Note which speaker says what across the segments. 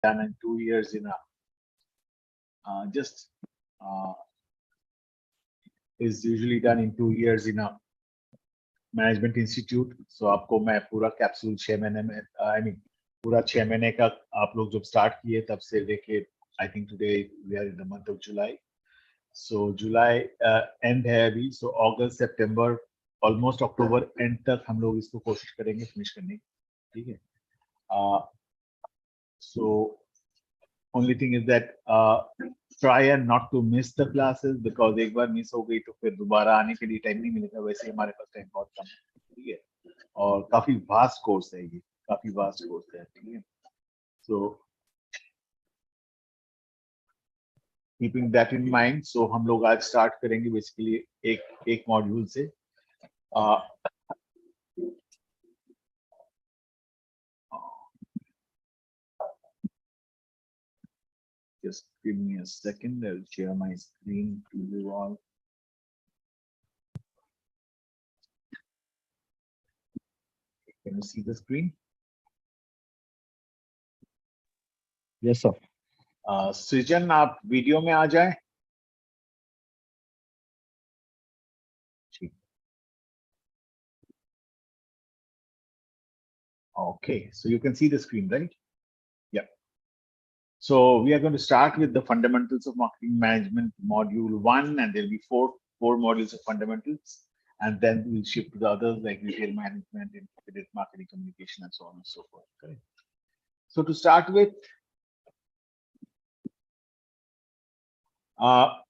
Speaker 1: done in 2 years in a is usually done in 2 years in a management institute. So आपको मैं पूरा capsule 6 महीने में पूरा 6 महीने का आप लोग जब स्टार्ट किए तब से लेके I think today we are in the month of July. So July end है अभी. सो अगस्त सितंबर ऑलमोस्ट अक्टूबर एंड तक हम लोग इसको कोशिश करेंगे फिनिश करने की. ठीक है. So only thing is that try and not to miss the classes because एक बार मिस हो गई तो फिर दोबारा आने के लिए टाइम नहीं मिलेगा. वैसे हमारे पास टाइम बहुत कम है. ठीक है. और काफी वास्ट कोर्स है ये, काफी वास्ट कोर्स है. ठीक है. So keeping that in mind, so हम लोग आज स्टार्ट करेंगे बेसिकली एक मॉड्यूल से. Just give me a second. I'll share my screen to you all. Can you see the screen?
Speaker 2: Yes, sir.
Speaker 1: सृजन आप वीडियो में आ जाए. Okay, so you can see the screen, right? Yeah. So we are going to start with the fundamentals of marketing management module 1, and there'll be four modules of fundamentals, and then we'll shift to the others like retail management, integrated marketing communication, and so on and so forth. Correct. So to start with,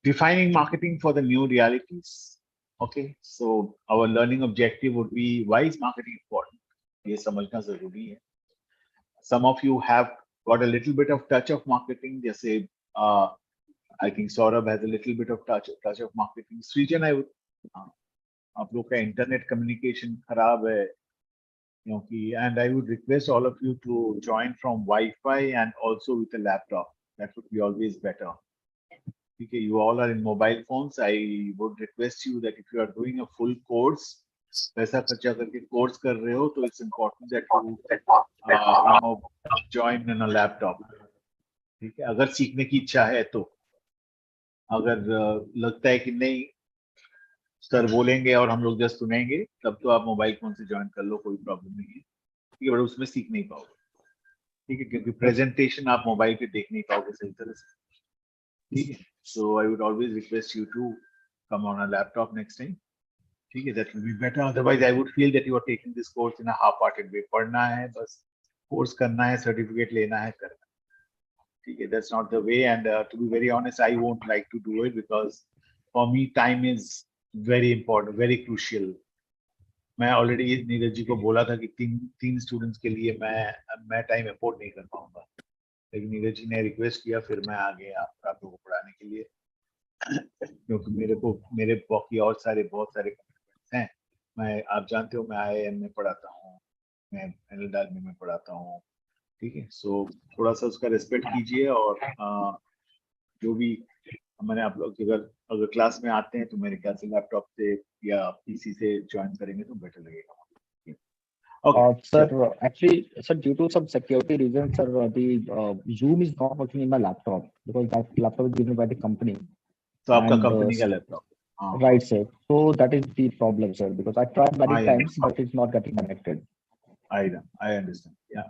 Speaker 1: defining marketing for the new realities. Okay, so our learning objective would be, why is marketing important? ये समझना जरूरी है. Some of you have got a little bit of touch of marketing. जैसे I think Saurabh has a little bit of touch of marketing. Srijan, आप लोग का internet communication खराब है क्योंकि, and I would request all of you to join from Wi-Fi and also with a laptop. That would be always better. Okay, you all are in mobile phones. I would request you that if you are doing a full course, पैसा खर्चा करके course कर रहे हो, तो it's important that you join in a laptop. ठीक है. अगर सीखने की इच्छा है तो, अगर लगता है कि नहीं सर बोलेंगे और हम लोग जस्ट सुनेंगे, तब तो आप मोबाइल फोन से ज्वाइन कर लो, कोई प्रॉब्लम नहीं है. ठीक है. बट उसमें सीख नहीं पाओगे. ठीक है. क्योंकि प्रेजेंटेशन आप मोबाइल पे देख नहीं पाओगे सही तरह से. ठीक है. So I would always request you to come on a laptop next time. ठीक है. That will be better. Otherwise, I would feel that you are taking this course in a half-hearted way. पढ़ना है बस, course करना है, certificate लेना है, करना. ठीक है. That's not the way. And to be very honest, I won't like to do it because for me, time is very important, very crucial. मैं ऑलरेडी नीरज जी को बोला था कि तीन स्टूडेंट्स के लिए मैं टाइम अफोर्ड नहीं कर पाऊंगा, लेकिन नीरज जी ने रिक्वेस्ट किया, फिर मैं आ गया आप लोगों को पढ़ाने के लिए. क्योंकि मेरे बाकी और बहुत सारे हैं. मैं, आप जानते हो, मैं IIM में पढ़ाता हूँ, मैं NLW में पढ़ाता हूँ. ठीक है. सो थोड़ा सा उसका रिस्पेक्ट कीजिए. और जो भी मैंने आप लोग अगर क्लास में आते हैं तो मेरे ख्याल से लैपटॉप से या PC से ज्वाइन करेंगे तो बेटर लगेगा.
Speaker 2: Okay. Sir, actually, sir, due to some security reasons, sir, the Zoom is not working in my laptop because that laptop is given by the company.
Speaker 1: तो आपका कंपनी का laptop.
Speaker 2: Right, sir. So that is the problem, sir, because I tried many times, but it's not getting connected.
Speaker 1: I understand. Yeah.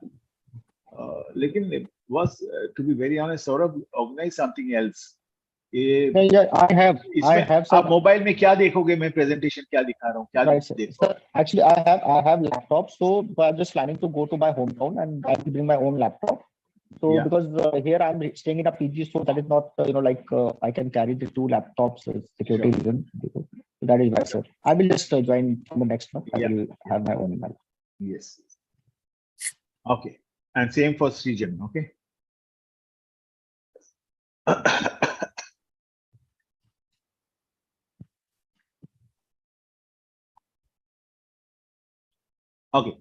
Speaker 1: लेकिन it was, to be very honest, Saurabh, organize something else.
Speaker 2: Yeah, I have. Sir.
Speaker 1: आप mobile में क्या देखोगे? मैं presentation क्या दिखा रहा हूँ, क्या देखोगे?
Speaker 2: Sir, actually, I have laptop, so I'm just planning to go to my hometown and I will bring my own laptop. So yeah. Because here I'm staying in a PG, so that is not I can carry the two laptops security reason. So that is why, sir. I will just join from the next month. I will have my own laptop.
Speaker 1: Yes. Okay. And same for Srijan. Okay. Okay.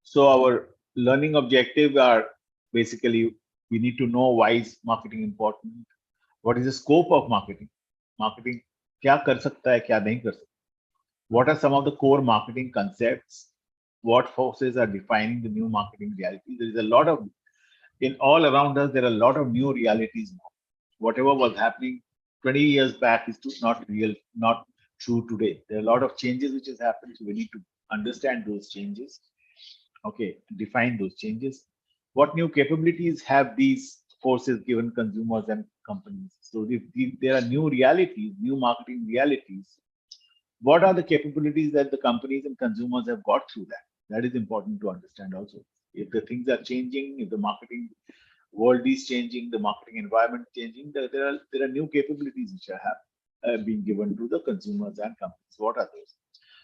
Speaker 1: So our learning objective are basically, we need to know why is marketing important. What is the scope of marketing? Marketing क्या कर सकता है, क्या नहीं कर सकता? What are some of the core marketing concepts? What forces are defining the new marketing reality? There is a lot of in all around us, there are a lot of new realities now. Whatever was happening 20 years back is not real, not true today. There are a lot of changes which has happened, so we need to understand those changes. Okay, define those changes. What new capabilities have these forces given consumers and companies? So if there are new realities, new marketing realities, what are the capabilities that the companies and consumers have got through that? That is important to understand also. If the things are changing, if the marketing world is changing, the marketing environment changing, there are new capabilities which have been given to the consumers and companies. What are those?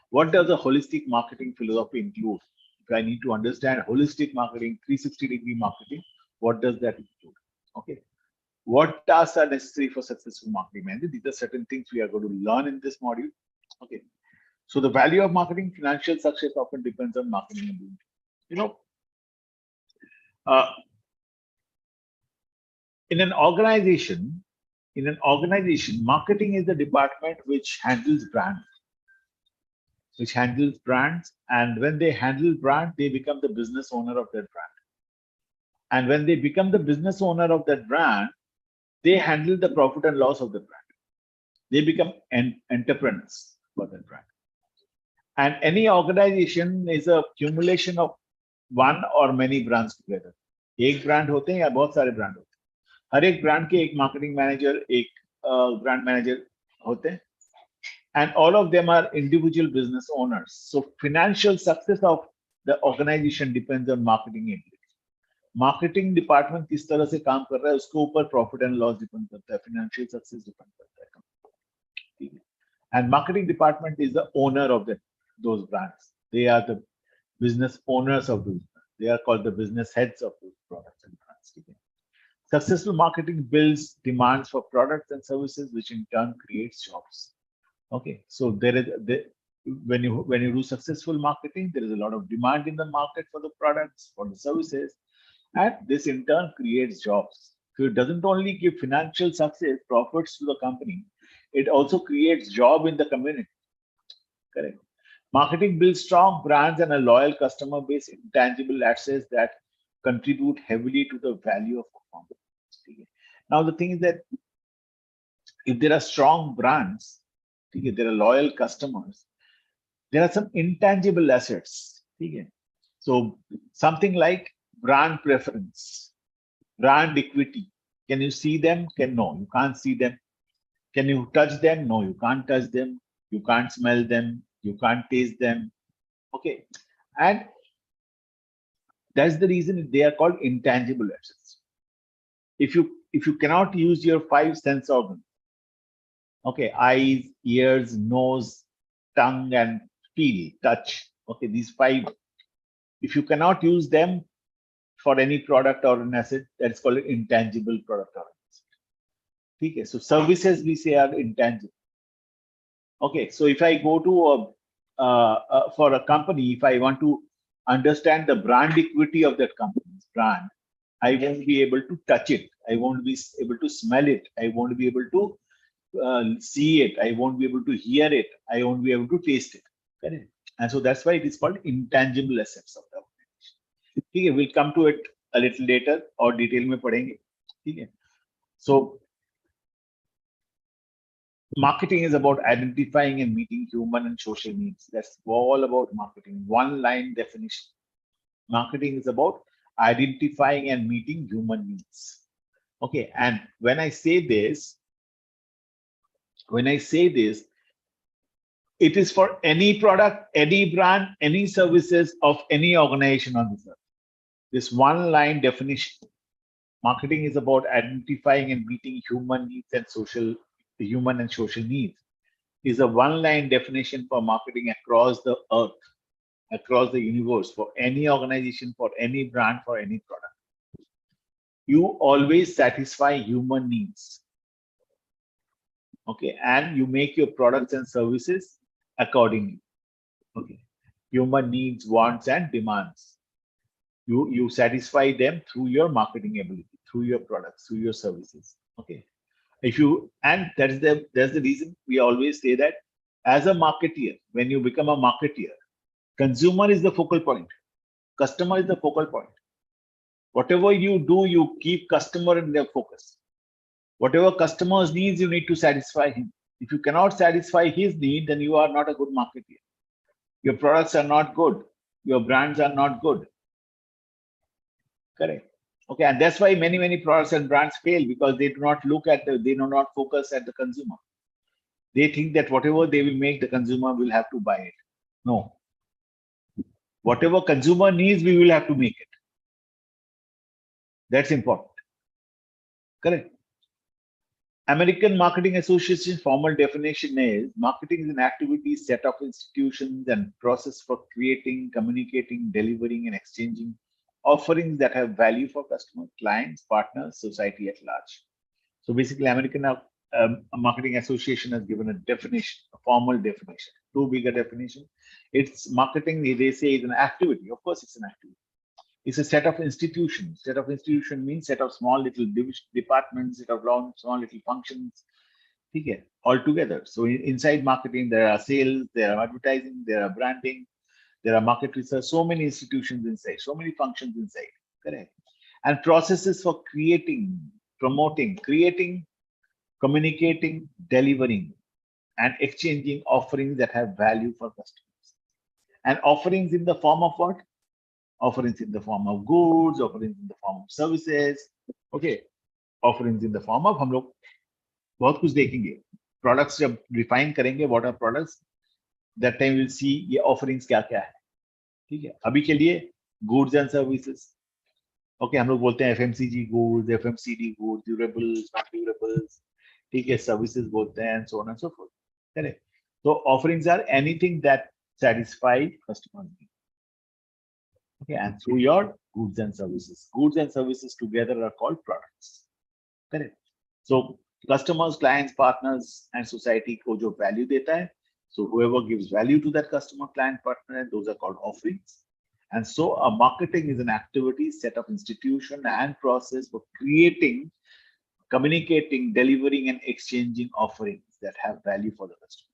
Speaker 1: What does a holistic marketing philosophy include? If I need to understand holistic marketing, 360-degree marketing, what does that include? Okay. What tasks are necessary for successful marketing management? These are certain things we are going to learn in this module. Okay. So the value of marketing, financial success often depends on marketing ability. You know, in an organization, marketing is the department which handles brands, and when they handle brand, they become the business owner of that brand. And when they become the business owner of that brand, they handle the profit and loss of the brand. They become entrepreneurs for that brand. And any organization is a accumulation of one or many brands together. एक brand होते हैं या बहुत सारे brand होते हैं? हर एक brand के एक मार्केटिंग मैनेजर, एक ब्रांड मैनेजर होते हैं, and all of them are individual business owners. So financial success of the organization depends on marketing ability. Marketing department किस तरह से काम कर रहा है उसके ऊपर प्रॉफिट एंड लॉस डिपेंड करता है, फाइनेंशियल सक्सेस डिपेंड करता है, ठीक है. And marketing department is the owner of those brands. They are the business owners of those brands. They are called the business heads of those products and brands. ठीक है. Successful marketing builds demands for products and services, which in turn creates jobs. Okay, so when you do successful marketing, there is a lot of demand in the market for the products, for the services, and this in turn creates jobs. So it doesn't only give financial success, profits to the company, it also creates job in the community. Correct. Marketing builds strong brands and a loyal customer base, intangible assets that contribute heavily to the value of performance. Now the thing is that if there are strong brands, there are loyal customers, there are some intangible assets. So something like brand preference, brand equity. Can you see them? No, you can't see them. Can you touch them? No, you can't touch them. You can't smell them. You can't taste them. Okay. And that's the reason they are called intangible assets. If you cannot use your 5 sense organs, okay, eyes, ears, nose, tongue, and feel, touch, okay, these 5, if you cannot use them for any product or an asset, that's called an intangible product or asset. Okay, so services we say are intangible. Okay, so if I go to for a company, if I want to understand the brand equity of that company's brand, I won't be able to touch it. I won't be able to smell it. I won't be able to see it. I won't be able to hear it. I won't be able to taste it. Correct? And so that's why it is called intangible assets of the organization. Okay, we'll come to it a little later or detail में पढ़ेंगे. Okay. So marketing is about identifying and meeting human and social needs. That's all about marketing. One line definition. Marketing is about identifying and meeting human needs. Okay, and when I say this, it is for any product, any brand, any services of any organization on this earth. This one line definition. Marketing is about identifying and meeting human needs and human and social needs. Is a one line definition for marketing across the earth, across the universe, for any organization, for any brand, for any product. You always satisfy human needs. Okay, and you make your products and services accordingly. Okay, human needs, wants, and demands. You satisfy them through your marketing ability, through your products, through your services. Okay, that's the reason we always say that as a marketeer, when you become a marketeer, consumer is the focal point, customer is the focal point. Whatever you do, you keep customer in their focus. Whatever customer's needs, you need to satisfy him. If you cannot satisfy his need, then you are not a good marketer. Your products are not good. Your brands are not good. Correct. Okay, and that's why many products and brands fail, because they do not look at they do not focus at the consumer. They think that whatever they will make, the consumer will have to buy it. No. Whatever consumer needs, we will have to make it. That's important. Correct. American Marketing Association formal definition is marketing is an activity set of institutions and process for creating, communicating, delivering, and exchanging offerings that have value for customers, clients, partners, society at large. So basically, American Marketing Association has given a definition, a formal definition, too big a definition. It's marketing, they say, is an activity. Of course, it's an activity. It's a set of institutions. Set of institution means set of small little departments, set of small little functions, okay, all together. So inside marketing, there are sales, there are advertising, there are branding, there are market research, so many institutions inside, so many functions inside, correct? And processes for creating, promoting, creating, communicating, delivering, and exchanging offerings that have value for customers. And offerings in the form of what? Offerings in the form of goods, offerings in the form of services, okay, offerings in the form of, हम लोग बहुत कुछ देखेंगे, products जब define करेंगे, what are products, that time we'll see ये offerings क्या क्या है, ठीक है? अभी के लिए goods and services, okay, हम लोग बोलते हैं FMCG goods, FMCD goods, durables, not durables, ठीक है, services बोलते हैं, and so on and so forth, correct? So offerings are anything that satisfy customer needs. Okay, and through your goods and services together are called products. Correct. So customers, clients, partners, and society को जो value देता है, so whoever gives value to that customer, client, partner, those are called offerings. And so a marketing is an activity, set of institution and process for creating, communicating, delivering, and exchanging offerings that have value for the customer.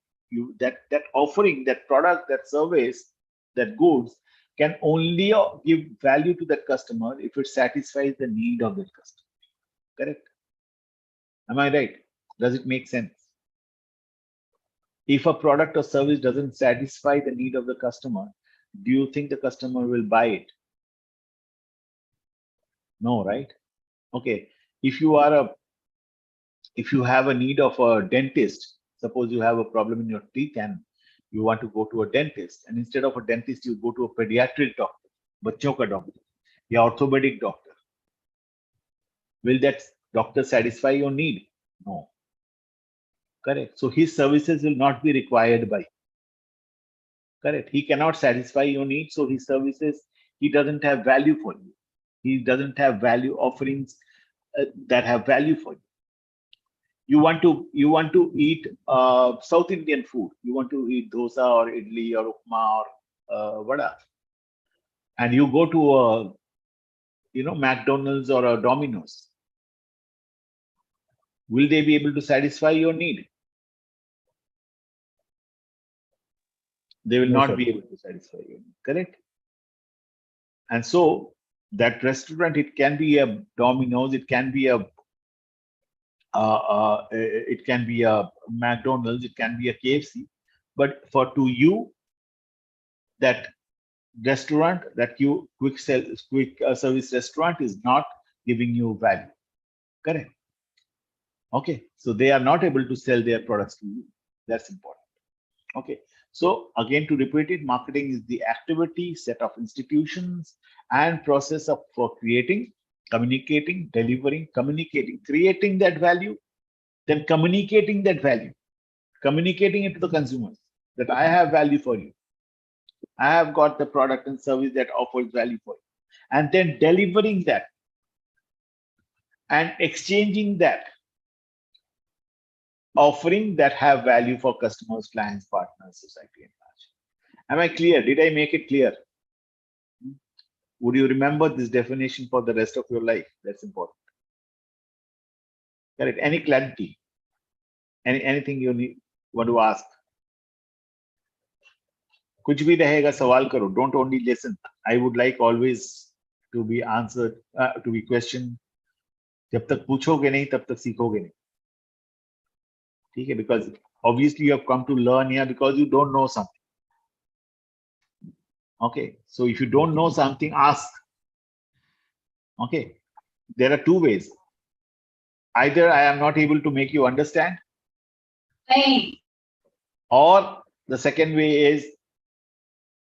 Speaker 1: That offering, that product, that service, that goods can only give value to that customer if it satisfies the need of that customer. Correct? Am I right? Does it make sense? If a product or service doesn't satisfy the need of the customer, do you think the customer will buy it? No, right? Okay. If you have a need of a dentist, suppose you have a problem in your teeth and you want to go to a dentist, and instead of a dentist, you go to a pediatric doctor, बच्चों का doctor, या orthopedic doctor. Will that doctor satisfy your need? No. Correct. So his services will not be required by. Correct. He cannot satisfy your needs, so his services, he doesn't have value for you. He doesn't have value offerings that have value for you. You want to eat South Indian food. You want to eat dosa or idli or upma or vada, and you go to a McDonald's or a Domino's. Will they be able to satisfy your need? They will not be able to satisfy your need. Correct. And so that restaurant, it can be a Domino's, it can be a McDonald's, it can be a KFC, but to you, that restaurant, that quick service restaurant is not giving you value. Correct. Okay, so they are not able to sell their products to you. That's important. Okay, so again, to repeat it, marketing is the activity, set of institutions and process for creating, communicating, delivering, creating that value, then communicating that value, communicating it to the consumers that I have value for you. I have got the product and service that offers value for you, and then delivering that and exchanging that offering that have value for customers, clients, partners, society at large. Am I clear? Did I make it clear? Would you remember this definition for the rest of your life? That's important. Correct. Any clarity? Anything you want to ask? कुछ भी रहेगा सवाल करो. Don't only listen. I would like always to be answered, to be questioned. जब तक पूछोगे नहीं तब तक सीखोगे नहीं. ठीक है? Because obviously you have come to learn here because you don't know something. Okay, so if you don't know something, ask. Okay, there are two ways. Either I am not able to make you understand, or the second way is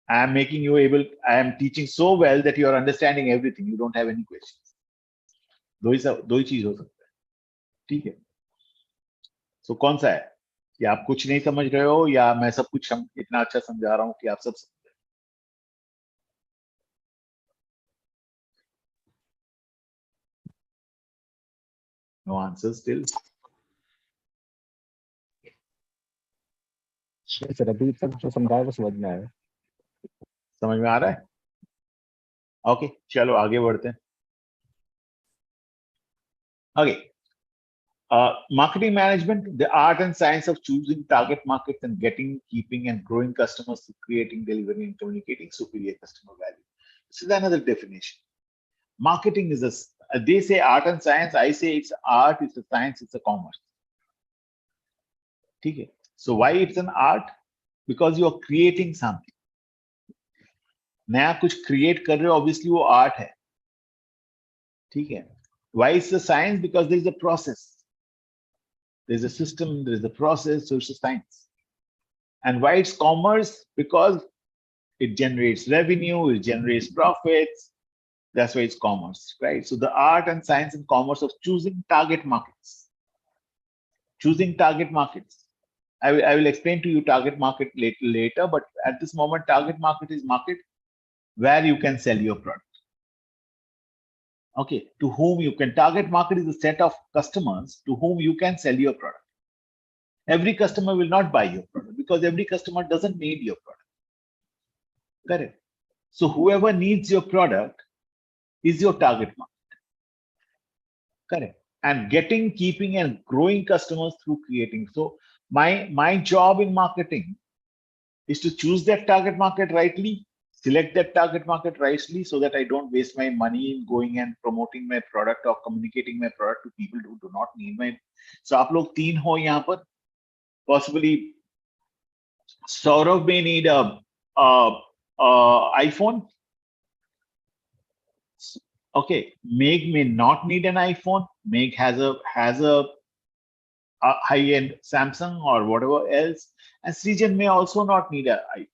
Speaker 1: I am making you able, I am teaching so well that you are understanding everything. You don't have any questions. दो ही चीज हो सकता है. ठीक है? So कौन सा है कि आप कुछ नहीं समझ रहे हो या मैं सब कुछ इतना अच्छा समझा रहा हूं कि आप सब समझ रहे हो? No answer still.
Speaker 2: सर अभी तक जो समझाया वो समझ में आया.
Speaker 1: समझ में आ रहा है? ओके, चलो आगे बढ़ते हैं. Okay. Marketing management, the art and science of choosing target markets and getting, keeping, and growing customers through creating, delivering, and communicating superior customer value. This is another definition. Marketing is they say art and science, I say it's art, it's a science, it's a commerce. Okay. So why it's an art? Because you are creating something. नया कुछ create कर रहे हो, obviously वो art है. ठीक है? Why it's a science? Because there is a process. There's a system, there's a process, so it's a science. And why it's commerce? Because it generates revenue, it generates profits. That's why it's commerce, right? So the art and science and commerce of choosing target markets. Choosing target markets. I will explain to you target market later, but at this moment, target market is market where you can sell your product. Okay, to whom you can target market is a set of customers to whom you can sell your product. Every customer will not buy your product because every customer doesn't need your product. Correct. So whoever needs your product is your target market. Correct. And getting, keeping, and growing customers through creating. So my job in marketing is to choose that target market rightly, select that target market rightly so that I don't waste my money in going and promoting my product or communicating my product to people who do not need my. So आप लोग तीन हो यहाँ पर. Possibly Saurav may need a iPhone. Okay, Meg may not need an iPhone. Meg has a high-end Samsung or whatever else, and Srijan may also not need an iPhone.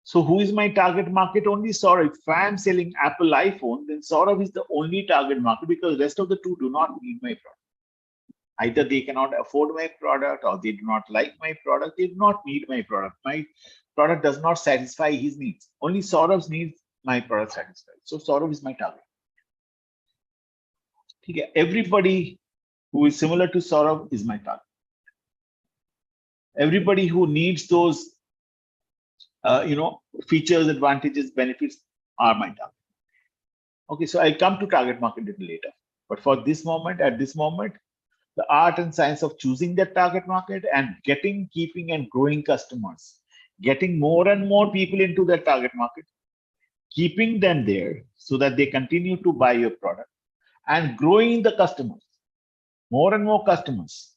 Speaker 1: So who is my target market? Only Saurav. If I am selling Apple iPhone, then Saurav is the only target market because the rest of the two do not need my product. Either they cannot afford my product or they do not like my product. They do not need my product. My product does not satisfy his needs. Only Saurav's needs my product satisfied. So Saurav is my target. Okay. Everybody who is similar to Saurav is my target. Everybody who needs those features, advantages, benefits are my target. Okay, so I'll come to target market a little later. But for this moment, at this moment, the art and science of choosing that target market and getting, keeping, and growing customers, getting more and more people into that target market, keeping them there so that they continue to buy your product, and growing the customers, more and more customers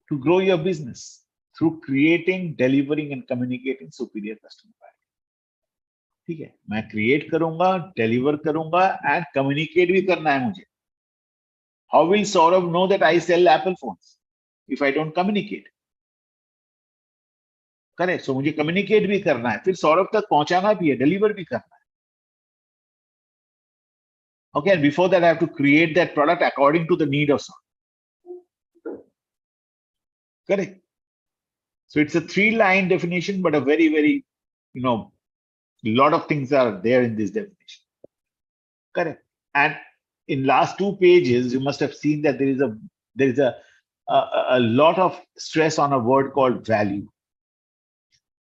Speaker 1: to grow your business through creating, delivering, and communicating superior customer value. ठीक है, मैं create करूंगा, deliver करूंगा, and communicate भी करना है मुझे. How will Saurav know that I sell Apple phones if I don't communicate? Correct. So मुझे communicate भी करना है, फिर Saurav तक पहुंचाना भी है, deliver भी करना है. Okay, and before that I have to create that product according to the need of Saurav. Correct. So it's a 3-line definition, but a very, very, lot of things are there in this definition. Correct. And in last 2 pages, you must have seen that there is a lot of stress on a word called value.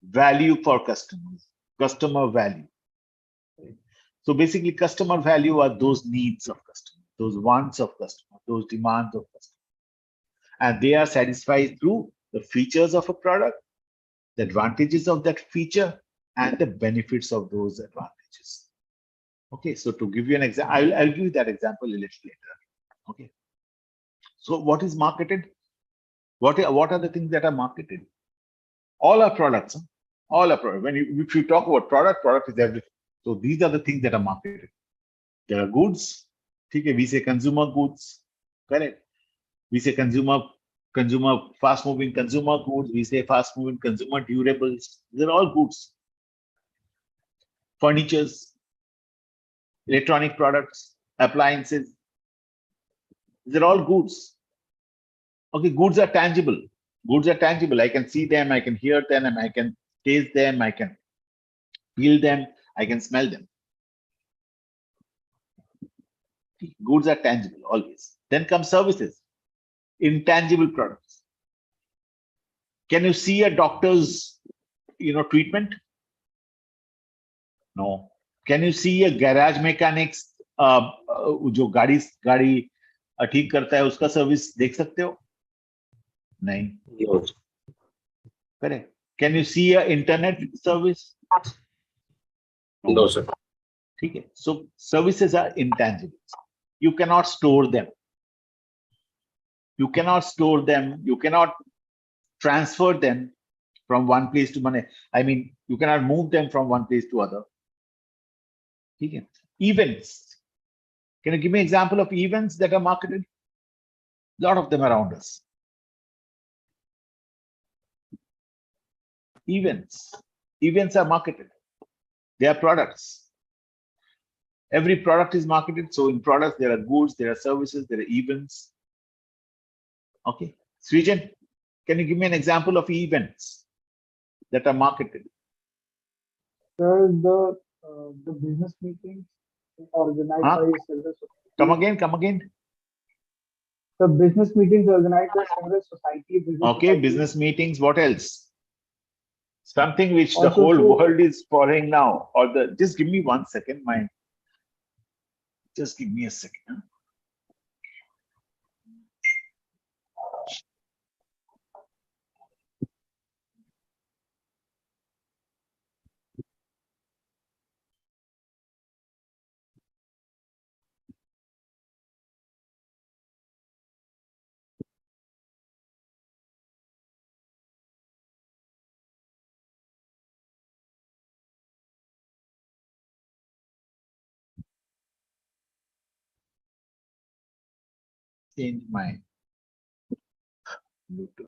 Speaker 1: Value for customers, customer value. So basically, customer value are those needs of customers, those wants of customers, those demands of customers. And they are satisfied through the features of a product, the advantages of that feature, and the benefits of those advantages. Okay, so to give you an example, I'll give you that example a little later. Okay. So what is marketed? What are the things that are marketed? All our products. Huh? All our products. If you talk about product is everything. So these are the things that are marketed. There are goods. Okay, we say consumer goods. Correct. We say fast moving consumer goods. We say fast moving consumer durables. These are all goods. Furnitures, electronic products, appliances. These are all goods. Okay, goods are tangible. Goods are tangible. I can see them, I can hear them, I can taste them, I can feel them, I can smell them. Goods are tangible always. Then come services, intangible products. Can you see a doctor's, treatment? No. Can you see a garage mechanics जो गाड़ी ठीक करता है उसका service देख सकते हो? नहीं. Correct. Can you see a internet service?
Speaker 3: No, sir.
Speaker 1: Okay. So services are intangibles. You cannot store them. You cannot store them. You cannot transfer them from one place to money. I mean, you cannot move them from one place to other. Okay. Events. Can you give me an example of events that are marketed? A lot of them around us. Events. Events are marketed. They are products. Every product is marketed. So in products, there are goods, there are services, there are events. Okay. Srijan, can you give me an example of events that are marketed?
Speaker 4: Sir, the business meetings organized
Speaker 1: Huh?
Speaker 4: by several societies.
Speaker 1: Come again.
Speaker 4: The business meetings organized by several societies.
Speaker 1: Okay, business meetings. What else? Something which the
Speaker 4: Also,
Speaker 1: whole
Speaker 4: so-
Speaker 1: world is following now. Just give me 1 second. Just give me a second. Huh? Change my Bluetooth.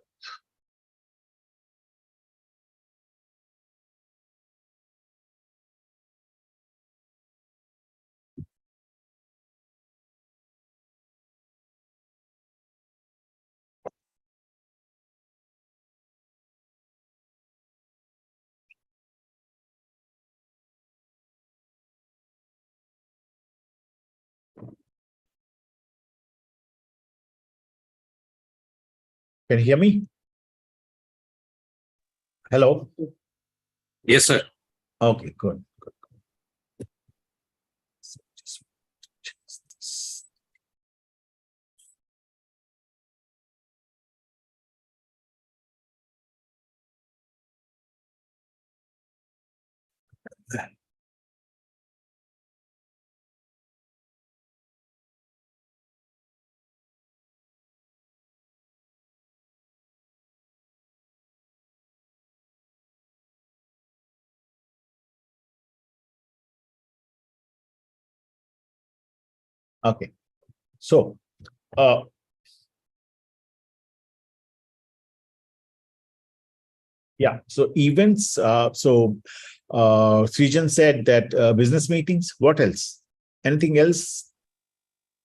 Speaker 1: Can you hear me? Hello.
Speaker 3: Yes, sir.
Speaker 1: Okay, good. Okay. So, yeah. So events. Srijan said that business meetings. What else? Anything else?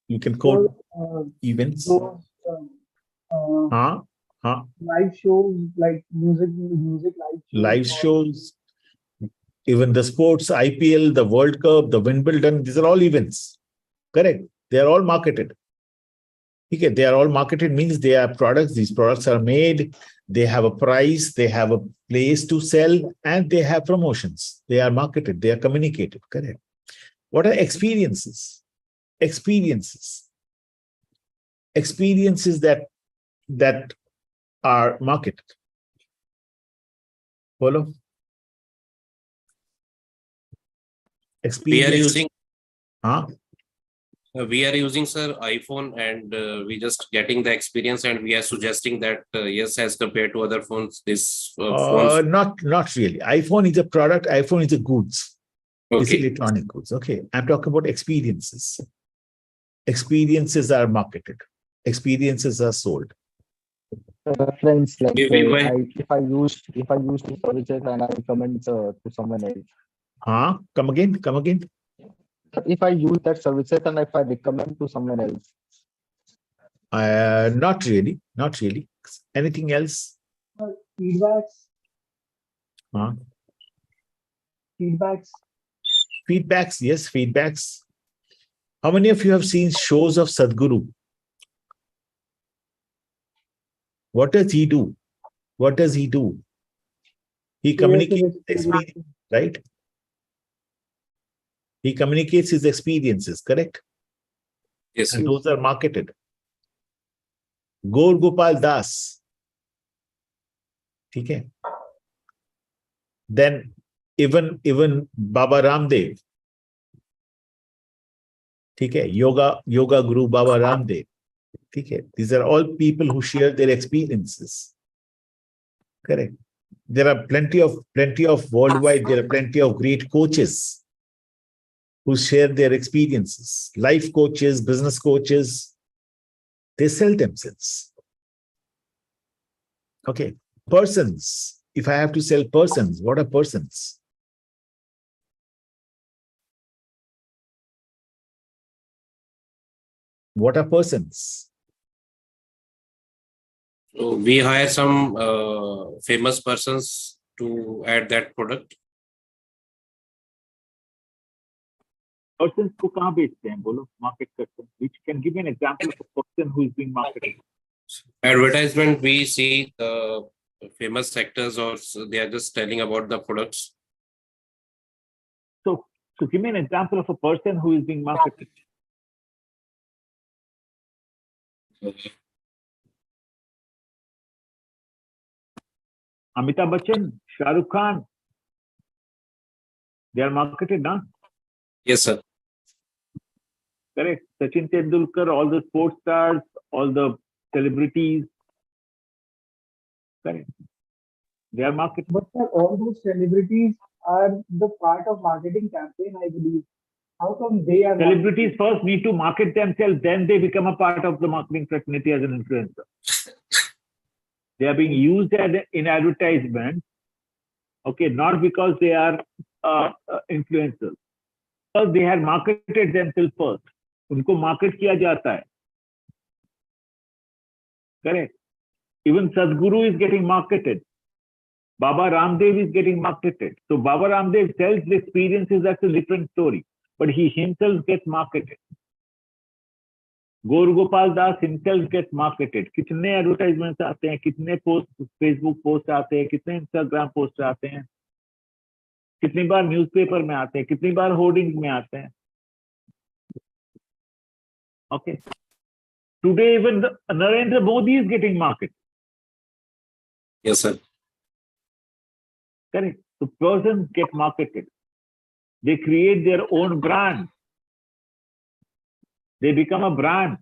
Speaker 1: You can call events.
Speaker 4: those,
Speaker 1: Huh?
Speaker 4: live shows like music
Speaker 1: Live shows. Even the sports, IPL, the World Cup, the Wimbledon. These are all events. Correct. They are all marketed. Okay, they are all marketed means they are products. These products are made. They have a price. They have a place to sell, and they have promotions. They are marketed. They are communicated. Correct. What are experiences? Experiences that are marketed. Follow?
Speaker 3: We are
Speaker 1: Experience.
Speaker 3: using
Speaker 5: Huh?
Speaker 3: We are using, sir, iPhone, and we just getting the experience, and we are suggesting that yes, as compared to other phones, this phones.
Speaker 5: Not really. iPhone is a product. iPhone is a goods. It's
Speaker 3: Okay.
Speaker 5: electronic goods. Okay. I'm talking about experiences. Experiences are marketed. Experiences are sold.
Speaker 2: Reference, like
Speaker 3: Maybe
Speaker 2: if I use the services and I recommend to someone else.
Speaker 5: Huh? Come again. Come again.
Speaker 2: If I use that services and if I recommend to someone else.
Speaker 5: Not really. Not really. Anything else?
Speaker 4: Feedbacks.
Speaker 5: Huh?
Speaker 4: Feedbacks.
Speaker 5: Feedbacks. Yes, feedbacks. How many of you have seen shows of Sadhguru? What does he do? What does he do? He communicates experience, right? He communicates his experiences, correct?
Speaker 3: Yes, sir.
Speaker 5: And those are marketed. Gaur Gopal Das. Okay. Then even Baba Ramdev. Okay. Yoga Guru Baba Ramdev. Okay. These are all people who share their experiences. Correct. There are plenty of worldwide, there are plenty of great coaches who share their experiences. Life coaches, business coaches, they sell themselves. Okay. Persons. If I have to sell persons, what are persons? What are persons?
Speaker 3: So we hire some famous persons to add that product.
Speaker 1: Persons को कहाँ बेचते हैं बोलो market करते हैं. Which can give an example of a person who is being marketed.
Speaker 3: Advertisement, we see the famous actors, or they are just telling about the products.
Speaker 1: So give me an example of a person who is being marketed. Amitabh Bachchan, Shah Rukh Khan, they are marketed now.
Speaker 3: Yes, sir.
Speaker 1: Correct. Sachin Tendulkar, all the sports stars, all the celebrities. Correct. They are marketed.
Speaker 4: But sir, all those celebrities are the part of marketing campaign, I believe. How come they are not?
Speaker 1: Celebrities first need to market themselves, then they become a part of the marketing fraternity as an influencer. They are being used in advertisement, okay, not because they are influencers. Because they have marketed themselves first. उनको market किया जाता है. Correct. Even Sadhguru is getting marketed. Baba Ramdev is getting marketed. So Baba Ramdev sells the experiences, that's a different story. But he himself gets marketed. Gaur Gopal Das himself gets marketed. कितने advertisements आते हैं, कितने post, Facebook post आते हैं, कितने Instagram post आते हैं, कितनी बार newspaper में आते हैं, कितनी बार hoardings में आते हैं. Okay. Today even Narendra Modi is getting marketed.
Speaker 3: Yes, sir.
Speaker 1: Correct. So persons get marketed. They create their own brand. They become a brand.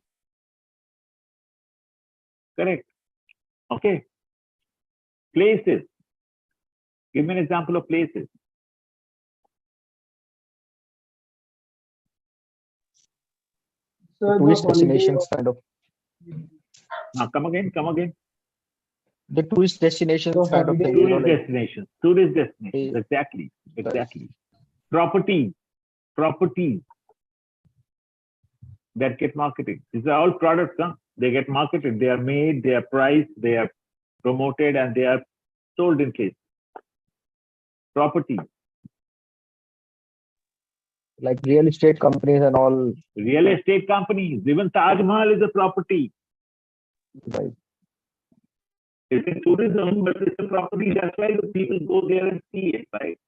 Speaker 1: Correct. Okay. Places. Give me an example of places.
Speaker 4: Sir,
Speaker 2: Tourist
Speaker 4: the holiday
Speaker 2: destinations kind of.
Speaker 1: Now come again, come again.
Speaker 2: The tourist destinations
Speaker 4: So
Speaker 2: kind of
Speaker 4: holiday-
Speaker 2: thing. You know,
Speaker 1: Tourist
Speaker 2: like,
Speaker 1: destinations. Tourist destinations.
Speaker 2: Eh,
Speaker 1: Exactly. Exactly. Properties. Properties that get marketed. These are all products, huh? They get marketed. They are made, they are priced, they are promoted, and they are sold in case. Properties.
Speaker 2: like real estate companies and all.
Speaker 1: Real estate companies. Even Taj Mahal is a property.
Speaker 2: Right.
Speaker 1: It's in tourism, but it's a property. That's why the people go there and see it, right?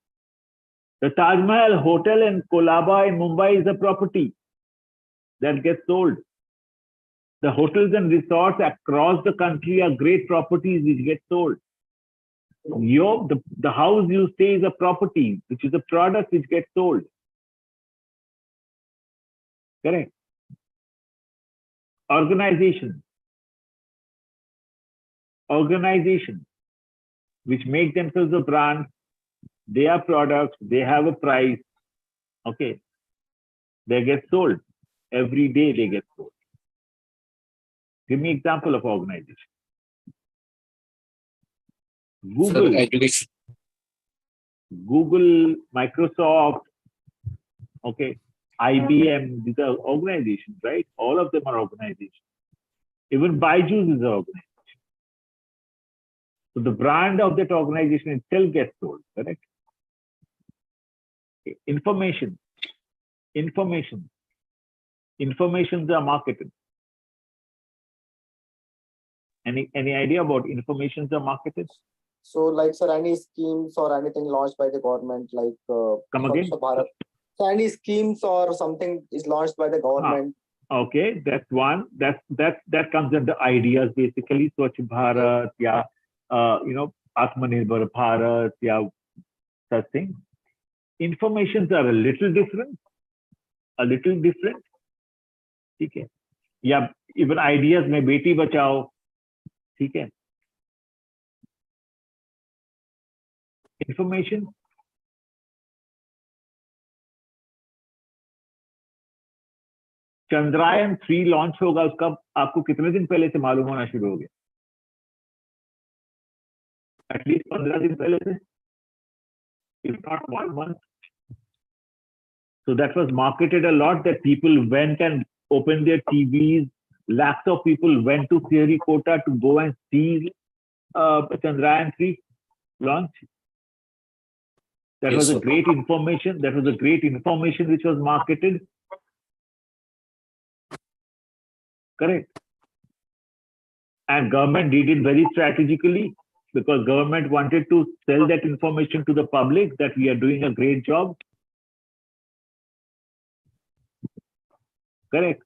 Speaker 1: The Taj Mahal Hotel in Kolaba in Mumbai is a property that gets sold. The hotels and resorts across the country are great properties which get sold. The house you stay is a property, which is a product which gets sold. Correct. Organizations, which make themselves a brand, they are products, they have a price, okay, they get sold. Every day they get sold. Give me example of organization.
Speaker 3: Sir, education.
Speaker 1: Google, Microsoft, okay, IBM, these are organizations, right? All of them are organizations. Even Byju's is an organization. So the brand of that organization itself gets sold, correct? Informations are marketed. Any idea about informations are marketed?
Speaker 6: So, like, sir, any schemes or anything launched by the government, like
Speaker 1: Come again?
Speaker 6: Swachh Bharat. So, any schemes or something is launched by the government.
Speaker 1: Okay, that's one. That comes under ideas basically. Swachh Bharat, yeah, Atmanirbhar Bharat, yeah, such things. Informations are a little different. Okay. Yeah, even ideas में बेटी बचाओ, ठीक है. Information. Chandrayaan 3 launch होगा, उसका आपको कितने दिन पहले से मालूम होना शुरू हो गया? एटलीस्ट 15 दिन पहले से, if not 1 month. So that was marketed a lot, that people went and opened their TVs. Lakhs of people went to Sriharikota to go and see Chandrayaan 3 launch. That
Speaker 3: Yes,
Speaker 1: was a
Speaker 3: sir.
Speaker 1: great information. That was a great information which was marketed. Correct. And government did it very strategically, because government wanted to sell that information to the public that we are doing a great job. Correct.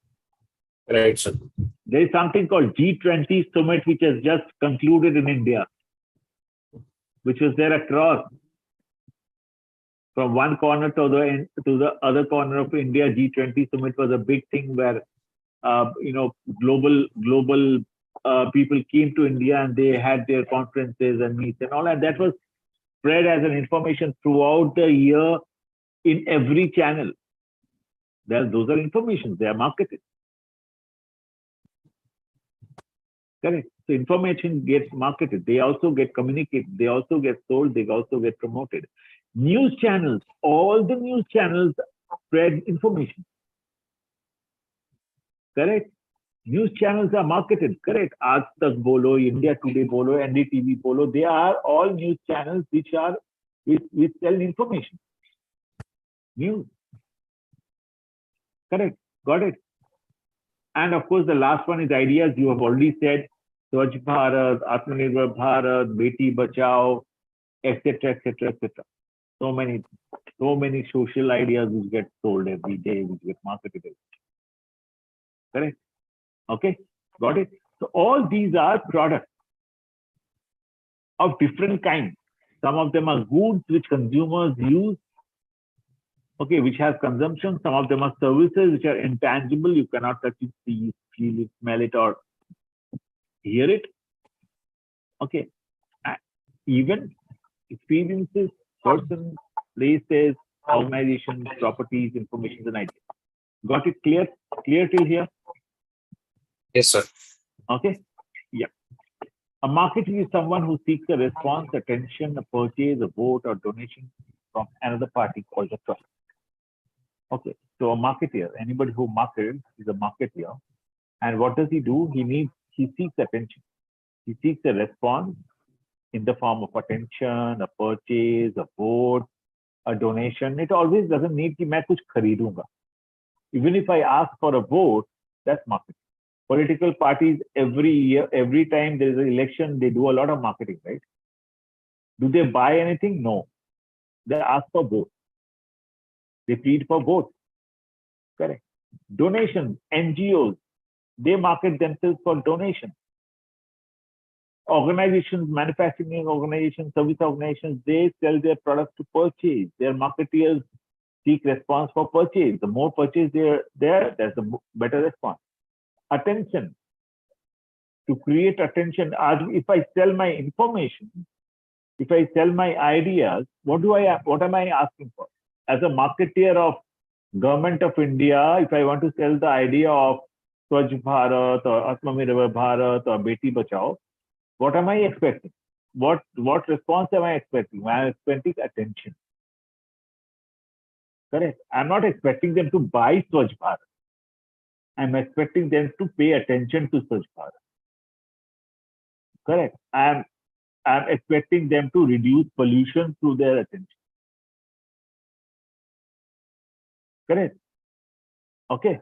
Speaker 3: Right, sir.
Speaker 1: There is something called G20 summit, which has just concluded in India, which was there across from one corner to the other corner of India. G20 summit was a big thing where global people came to India and they had their conferences and meets and all, and that was spread as an information throughout the year in every channel. Those are information, they are marketed. Correct. So information gets marketed, they also get communicated, they also get sold, they also get promoted. News channels, all the news channels spread information. Correct. News channels are marketed. Correct. Aaj Tak Bolo, India Today Bolo, NDTV Bolo, they are all news channels which sell information. News. Correct. Got it. And of course, the last one is ideas. You have already said Swachh Bharat, Atmanirbhar Bharat, Beti Bachao, etc., etc., etc. So many social ideas which get sold every day, which get marketed. Correct. Okay. Got it. So all these are products of different kinds. Some of them are goods which consumers use, okay, which has consumption. Some of them are services which are intangible. You cannot touch it, see it, feel it, smell it, or hear it. Okay. Even experiences, persons, places, organizations, properties, information, and ideas. Got it clear? Clear till here?
Speaker 3: Yes, sir.
Speaker 1: Okay. Yeah. A marketer is someone who seeks a response, attention, a purchase, a vote, or donation from another party called a trust. Okay. So a marketer, anybody who markets is a marketer. And what does he do? He seeks attention. He seeks a response in the form of attention, a purchase, a vote, a donation. It always doesn't need कि मैं कुछ खरीदूंगा. Even if I ask for a vote, that's marketing. Political parties, every year, every time there is an election, they do a lot of marketing, right? Do they buy anything? No. They ask for vote. They plead for vote. Correct. Donations, NGOs, they market themselves for donation. Organizations, manufacturing organizations, service organizations, they sell their products to purchase. Their marketeers
Speaker 5: seek response for purchase. The more purchase there, there's a better response. Attention. To create attention, if I sell my information, if I sell my ideas, what am I asking for? As a marketeer of Government of India, if I want to sell the idea of Swachh Bharat or Atmanirbhar Bharat or Beti Bachao, what am I expecting? What response am I expecting? I am expecting attention. Correct. I'm not expecting them to buy Swachh Bharat. I'm expecting them to pay attention to Swachh Bharat. Correct. I'm expecting them to reduce pollution through their attention. Correct. Okay.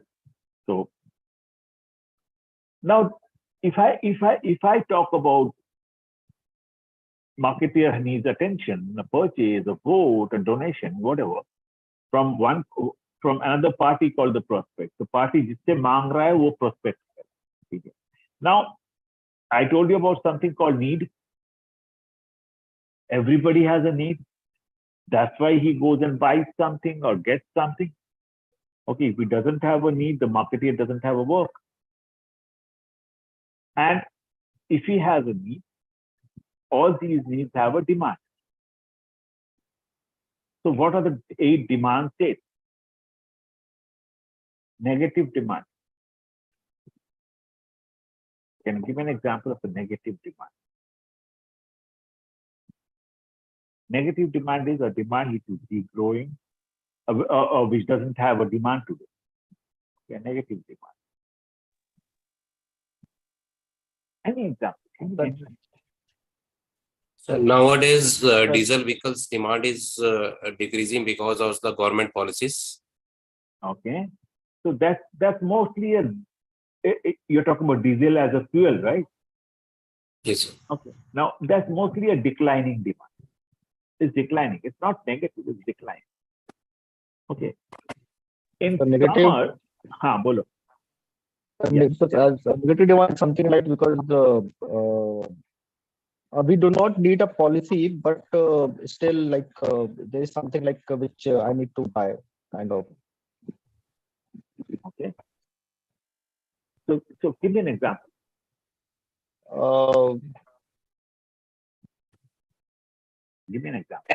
Speaker 5: So now, if I talk about marketeer needs attention, a purchase, a vote, a donation, whatever, from another party called the prospect. The party जिससे मांग रहा है वो prospect है. Now, I told you about something called need. Everybody has a need. That's why he goes and buys something or gets something. Okay, if he doesn't have a need, the marketeer doesn't have a work. And if he has a need, all these needs have a demand. So what are the 8 demand states? Negative demand. Can you give an example of a negative demand? Negative demand is a demand which is degrowing, which doesn't have a demand today. Okay, negative demand. Any example?
Speaker 3: So nowadays, diesel vehicles demand is decreasing because of the government policies.
Speaker 5: Okay, so that's mostly you're talking about diesel as a fuel, right?
Speaker 3: Yes, sir.
Speaker 5: Okay, now that's mostly a declining demand. It's declining. It's not negative. It's declining. Okay. In
Speaker 2: The negative-
Speaker 5: summer, bolo.
Speaker 2: Negative demand is something like because we do not need a policy, but still like there is something like which I need to buy, kind of.
Speaker 5: Okay. So give me an example. Give me an example.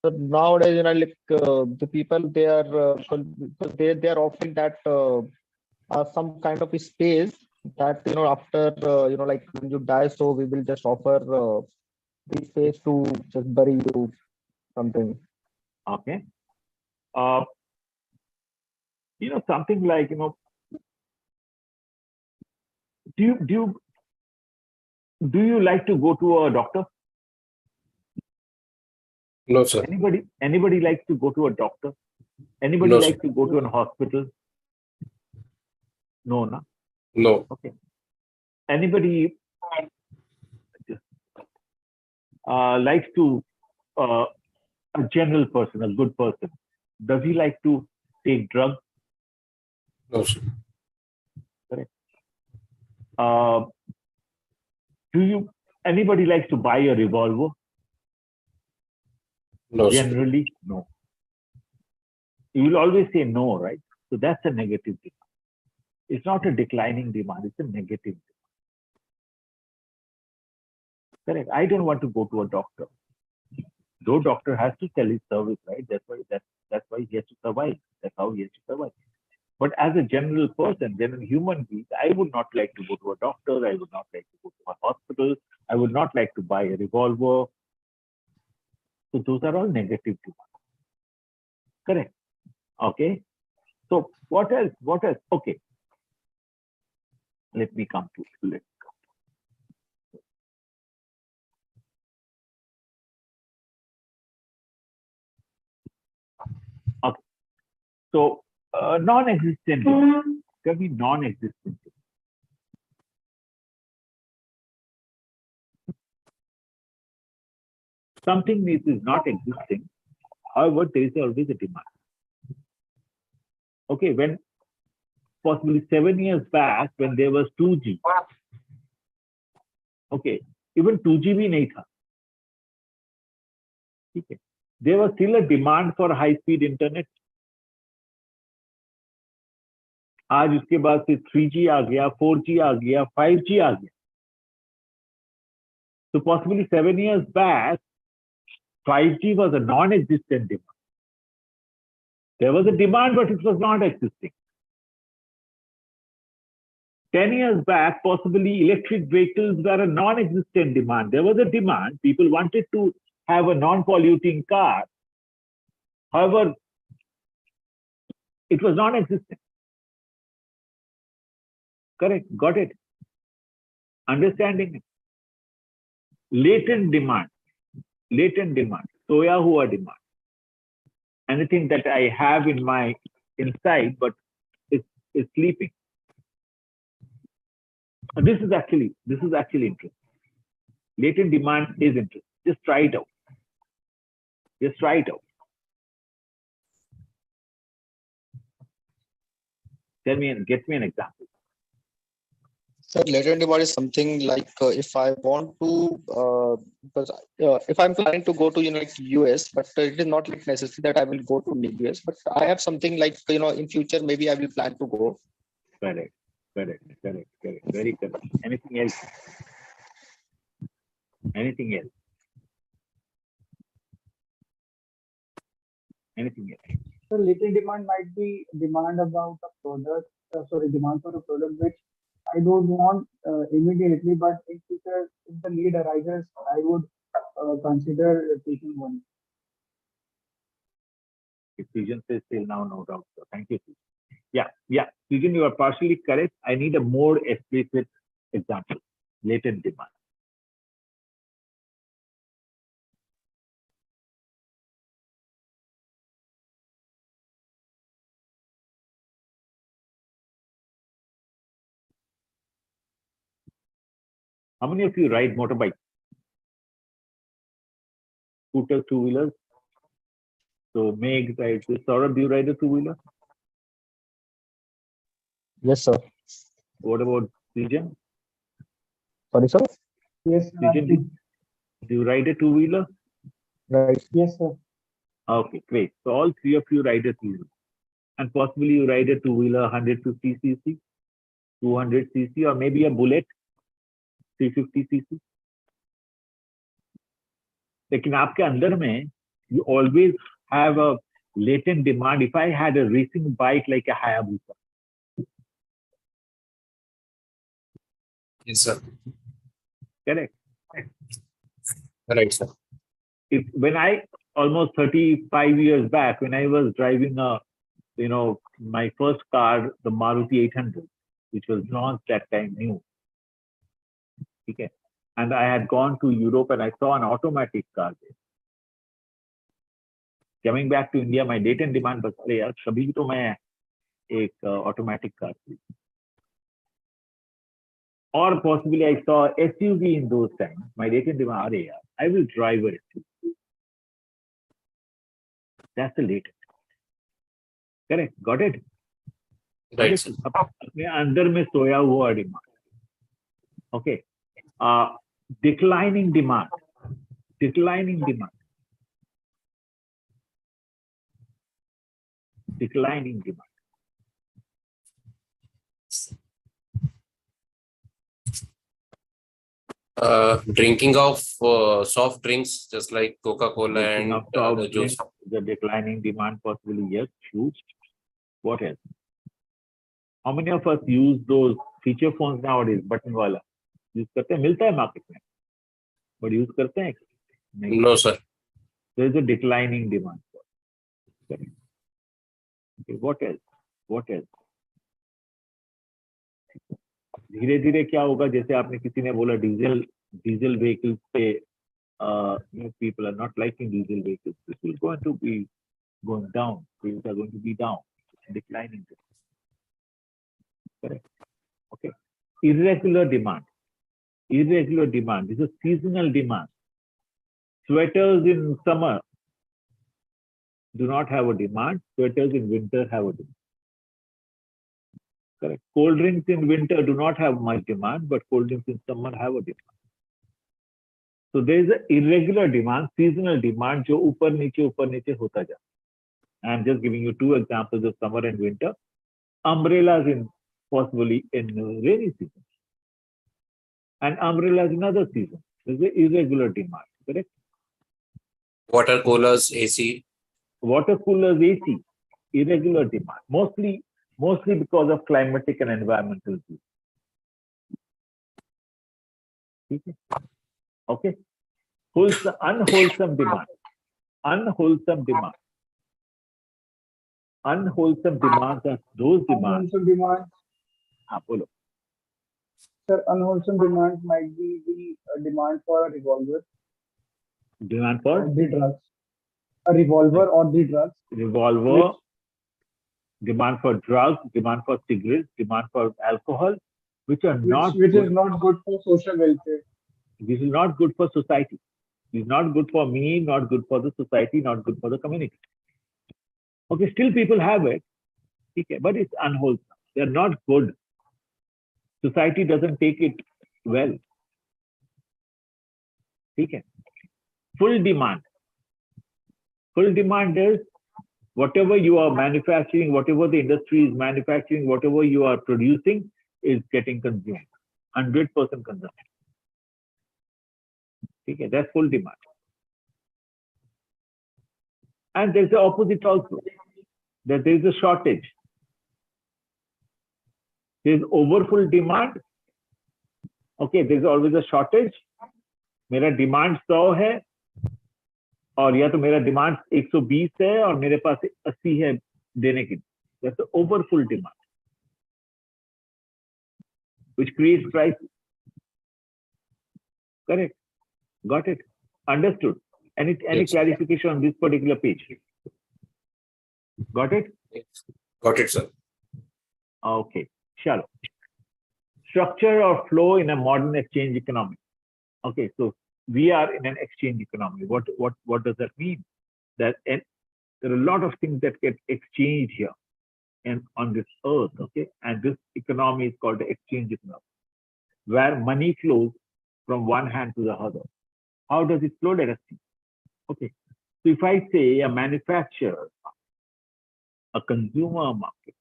Speaker 2: So nowadays, like the people they are they are offering that some kind of a space that after like when you die, so we will just offer the space to just bury you, something.
Speaker 5: Okay. Something like do you like to go to a doctor?
Speaker 3: No, sir.
Speaker 5: Anybody likes to go to a doctor? Anybody
Speaker 3: No,
Speaker 5: likes
Speaker 3: sir.
Speaker 5: to go to a hospital? No, no.
Speaker 3: No.
Speaker 5: Okay. Anybody likes to a general person, a good person? Does he like to take drugs?
Speaker 3: No, sir.
Speaker 5: Correct. Anybody likes to buy a revolver?
Speaker 3: No, sir.
Speaker 5: Generally, no. You will always say no, right? So that's a negative demand. It's not a declining demand, it's a negative demand. Correct. I don't want to go to a doctor. Though doctor has to sell his service, right? That's why he has to survive. That's how he has to survive. But as a general person, general human being, I would not like to go to a doctor. I would not like to go to a hospital. I would not like to buy a revolver. So those are all negative demands. Correct. Okay. So what else? What else? Okay. Let me come to it. Okay. So non-existent demand. Can be non-existent. Something is not existing. However, there is always a demand. Okay, when possibly 7 years back, when there was 2G, okay, even 2G भी नहीं था. ठीक है. There was still a demand for high speed internet. आज उसके बाद से 3G आ गया, 4G आ गया, 5G आ गया. So possibly 7 years back, 5G was a non-existent demand. There was a demand, but it was not existing. 10 years back, possibly electric vehicles were a non-existent demand. There was a demand. People wanted to have a non-polluting car. However, it was non-existent. Correct. Got it. Understanding it. Latent demand. Latent demand. Soya hua demand. Anything that I have in my inside, but it's sleeping. And this is actually interesting. Latent demand is interesting. Just try it out. Just try it out. Tell me and get me an example.
Speaker 6: Sir, latent demand is something like if I want to, because if I'm planning to go to like US, but it is not like necessary that I will go to US, but I have something like in future maybe I will plan to go.
Speaker 5: Correct. Very correct. Anything else? Anything else? Anything else?
Speaker 4: So latent demand might be demand about a product, demand for a product which I don't want immediately, but in future, if the need arises, I would consider taking one.
Speaker 5: Sujan says till now, no doubt. So thank you. Yeah. Sujan, you are partially correct. I need a more explicit example. Latent demand. How many of you ride motorbike? Scooters, two-wheelers? So Meg rides. Saurabh, do you ride a two-wheeler?
Speaker 2: Yes, sir.
Speaker 5: What about Sujan?
Speaker 2: Sorry, sir.
Speaker 4: Yes,
Speaker 5: Sujan, do you ride a two-wheeler?
Speaker 2: Right.
Speaker 4: yes, sir.
Speaker 5: Okay, great. So all three of you ride a two-wheeler. And possibly you ride a two-wheeler 150cc, 200cc, or maybe a Bullet 350cc. लेकिन आपके अंदर में you always have a latent demand. If I had a racing bike like a Hayabusa,
Speaker 3: Yes, sir.
Speaker 5: correct?
Speaker 3: Right, sir.
Speaker 5: When I almost 35 years back, when I was driving my first car, the Maruti 800, which was launched that time new. Okay. And I had gone to Europe and I saw an automatic car there. Coming back to India, my latent demand was, अरे यार कभी तो मैं एक automatic car थी. Or possibly I saw SUV in those times. My latent demand, अरे यार, I will drive a SUV. That's the latent. Correct. Got it?
Speaker 3: Right, sir.
Speaker 5: अपने अंदर में सोया हुआ demand. Okay. Declining demand. Declining demand. Declining demand.
Speaker 3: Drinking of soft drinks, just like Coca-Cola and the juice.
Speaker 5: The declining demand possibly, yes, true. What else? How many of us use those feature phones nowadays, button wala? Use करते हैं, मिलता है market में, but use करते हैं? नहीं.
Speaker 3: No, sir.
Speaker 5: There is a declining demand. Okay, what else? What else? धीरे धीरे क्या होगा, जैसे आपने किसी ने बोला डीजल vehicles पे people are not liking diesel vehicles. This is going to be going down. Things are going to be down, declining. Correct. Okay. Irregular demand. Irregular demand. This is seasonal demand. Sweaters in summer do not have a demand. Sweaters in winter have a demand. Correct. Cold drinks in winter do not have much demand, but cold drinks in summer have a demand. So there is an irregular demand, seasonal demand, जो ऊपर नीचे होता जाता है. I'm just giving you two examples of summer and winter. Umbrellas in possibly in rainy season, and umbrellas in other season. There's an irregular demand, correct?
Speaker 3: Water coolers, AC.
Speaker 5: Water coolers, AC, irregular demand, mostly because of climatic and environmental reasons. Okay. Unwholesome demand. Unwholesome demands are those demands.
Speaker 4: Unwholesome demands,
Speaker 5: Bolo.
Speaker 4: sir, unwholesome demands might be the demand for a revolver
Speaker 5: Demand
Speaker 4: or
Speaker 5: for
Speaker 4: the drugs. A revolver or the drugs.
Speaker 5: revolver, demand for drugs, demand for cigarettes, demand for alcohol, which are not
Speaker 4: Which
Speaker 5: good.
Speaker 4: is not good for social welfare.
Speaker 5: This is not good for society. This is not good for me, not good for the society, not good for the community. Okay, still people have it, okay, but it's unwholesome. They're not good. Society doesn't take it well. Okay. Full demand. Full demand is whatever you are manufacturing, whatever the industry is manufacturing, whatever you are producing is getting consumed. 100% consumption. Okay, that's full demand. And there's the opposite also, that there is a shortage. There's overfull demand. Okay, there's always a shortage. मेरा demand 100 है और या तो मेरा demand 120 है और मेरे पास 80 है देने की. That's the overfull demand, which creates prices. Correct? Got it? Understood? Any
Speaker 3: Yes.
Speaker 5: clarification on this particular page? Got it?
Speaker 3: Got it, sir.
Speaker 5: Okay, shallow. Structure or flow in a modern exchange economy. Okay, so we are in an exchange economy. What does that mean? That there are a lot of things that get exchanged here and on this earth, okay? And this economy is called the exchange economy, where money flows from one hand to the other. How does it flow? Let us see. Okay, so if I say a manufacturer, a consumer market,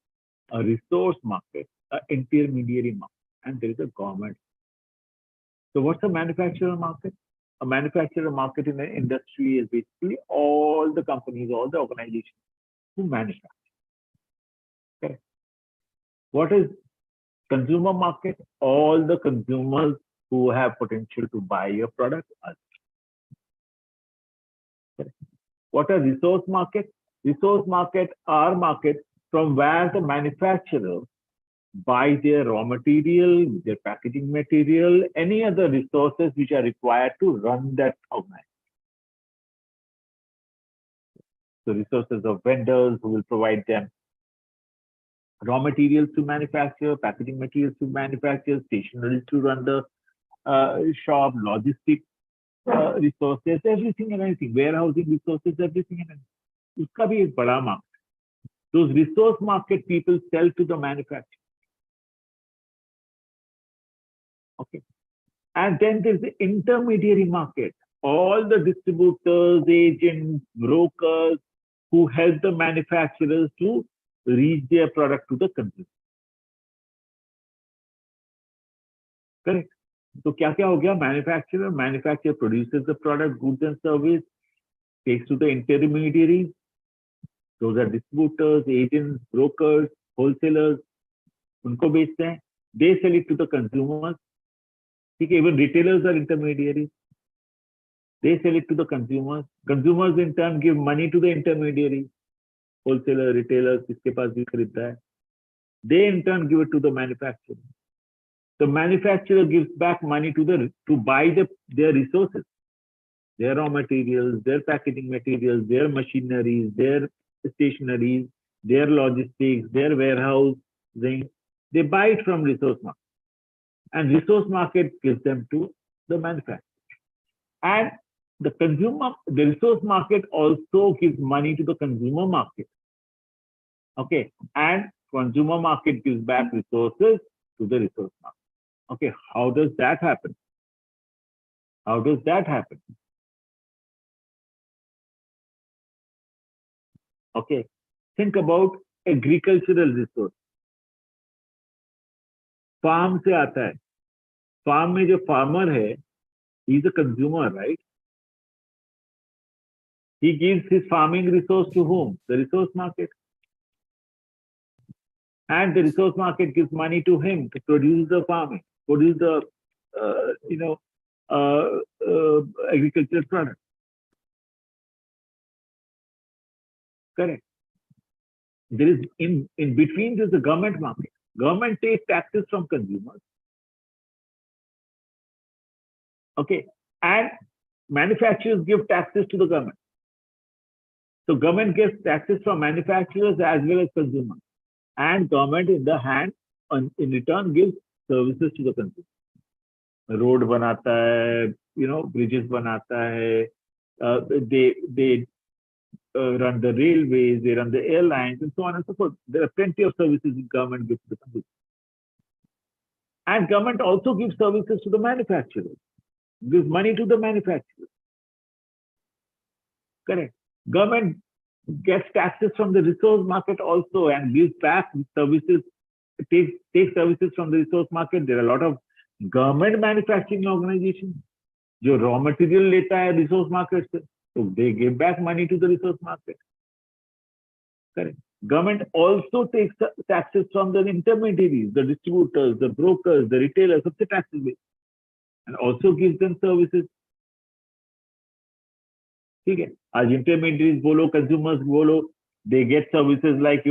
Speaker 5: a resource market, an intermediary market, and there is a government. So what's a manufacturer market? A manufacturer market in the industry is basically all the companies, all the organizations who manufacture. Okay. What is consumer market? All the consumers who have potential to buy your product. Okay. What are resource market? Resource market are markets from where the manufacturer buy their raw material, their packaging material, any other resources which are required to run that organization. So resources of vendors who will provide them raw materials to manufacture, packaging materials to manufacture, stationery to run the shop, logistic resources, everything and anything, warehousing resources, everything and anything. Uska bhi ek bada market. Those resource market people sell to the manufacturer. Okay. And then there's the intermediary market. All the distributors, agents, brokers who help the manufacturers to reach their product to the consumer. Correct. So क्या क्या हो गया? Manufacturer produces the product, goods and service, takes to the intermediaries. Those are distributors, agents, brokers, wholesalers. उनको बेचते हैं. They sell it to the consumers. Even retailers are intermediaries. They sell it to the consumers. Consumers in turn give money to the intermediaries. Wholesaler, retailers, जिसके पास भी खरीदता है. They in turn give it to the manufacturer. The manufacturer gives back money to buy their resources, their raw materials, their packaging materials, their machineries, their stationeries, their logistics, their warehousing. They buy it from resource market. And resource market gives them to the manufacturer. And the resource market also gives money to the consumer market. Okay, and consumer market gives back resources to the resource market. Okay, how does that happen? How does that happen? Okay, think about agricultural resource. Farm से आता है. Farm में जो farmer है, he's a consumer, right? He gives his farming resource to whom? The resource market. And the resource market gives money to him to produce the farming, produce the, agricultural product. Correct. There is in between there's the government market. Government takes taxes from consumers. Okay. And manufacturers give taxes to the government. So government gets taxes from manufacturers as well as consumers. And government in return gives services to the consumer. Road banata hai, bridges banata hai. They run the railways, they run the airlines, and so on and so forth. There are plenty of services government gives to the consumer. And government also gives services to the manufacturers, gives money to the manufacturers. Correct. Government gets taxes from the resource market also and gives back services, takes services from the resource market. There are a lot of government manufacturing organizations जो raw material लेता है resource market से, so they give back money to the resource market. Correct. Government also takes taxes from the intermediaries, the distributors, the brokers, the retailers, सबसे taxes ले, and also gives them services. ठीक है. As intermediaries बोलो, consumers बोलो, they get services like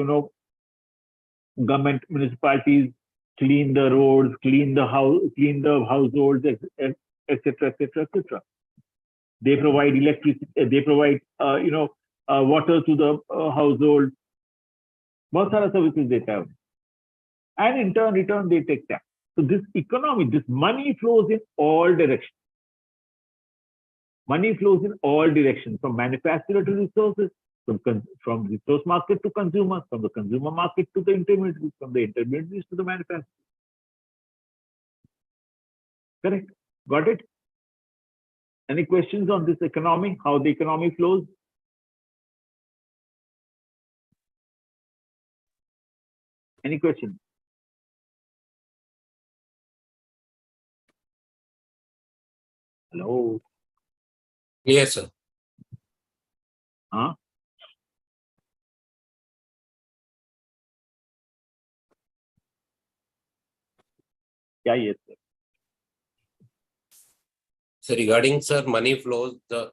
Speaker 5: government municipalities clean the roads, clean the households, etc., etc., etc. They provide electricity, they provide water to the household. बहुत सारा services देता है. And in return they take tax. So this economy, this money flows in all directions. Money flows in all directions, from manufacturer to resources, from resource market to consumer, from the consumer market to the intermediaries, from the intermediaries to the manufacturer. Correct. Got it? Any questions on this economy, how the economy flows? Any questions? Hello?
Speaker 3: Yes, sir.
Speaker 5: Huh? Yeah, yes, sir.
Speaker 3: So regarding, sir, money flows, the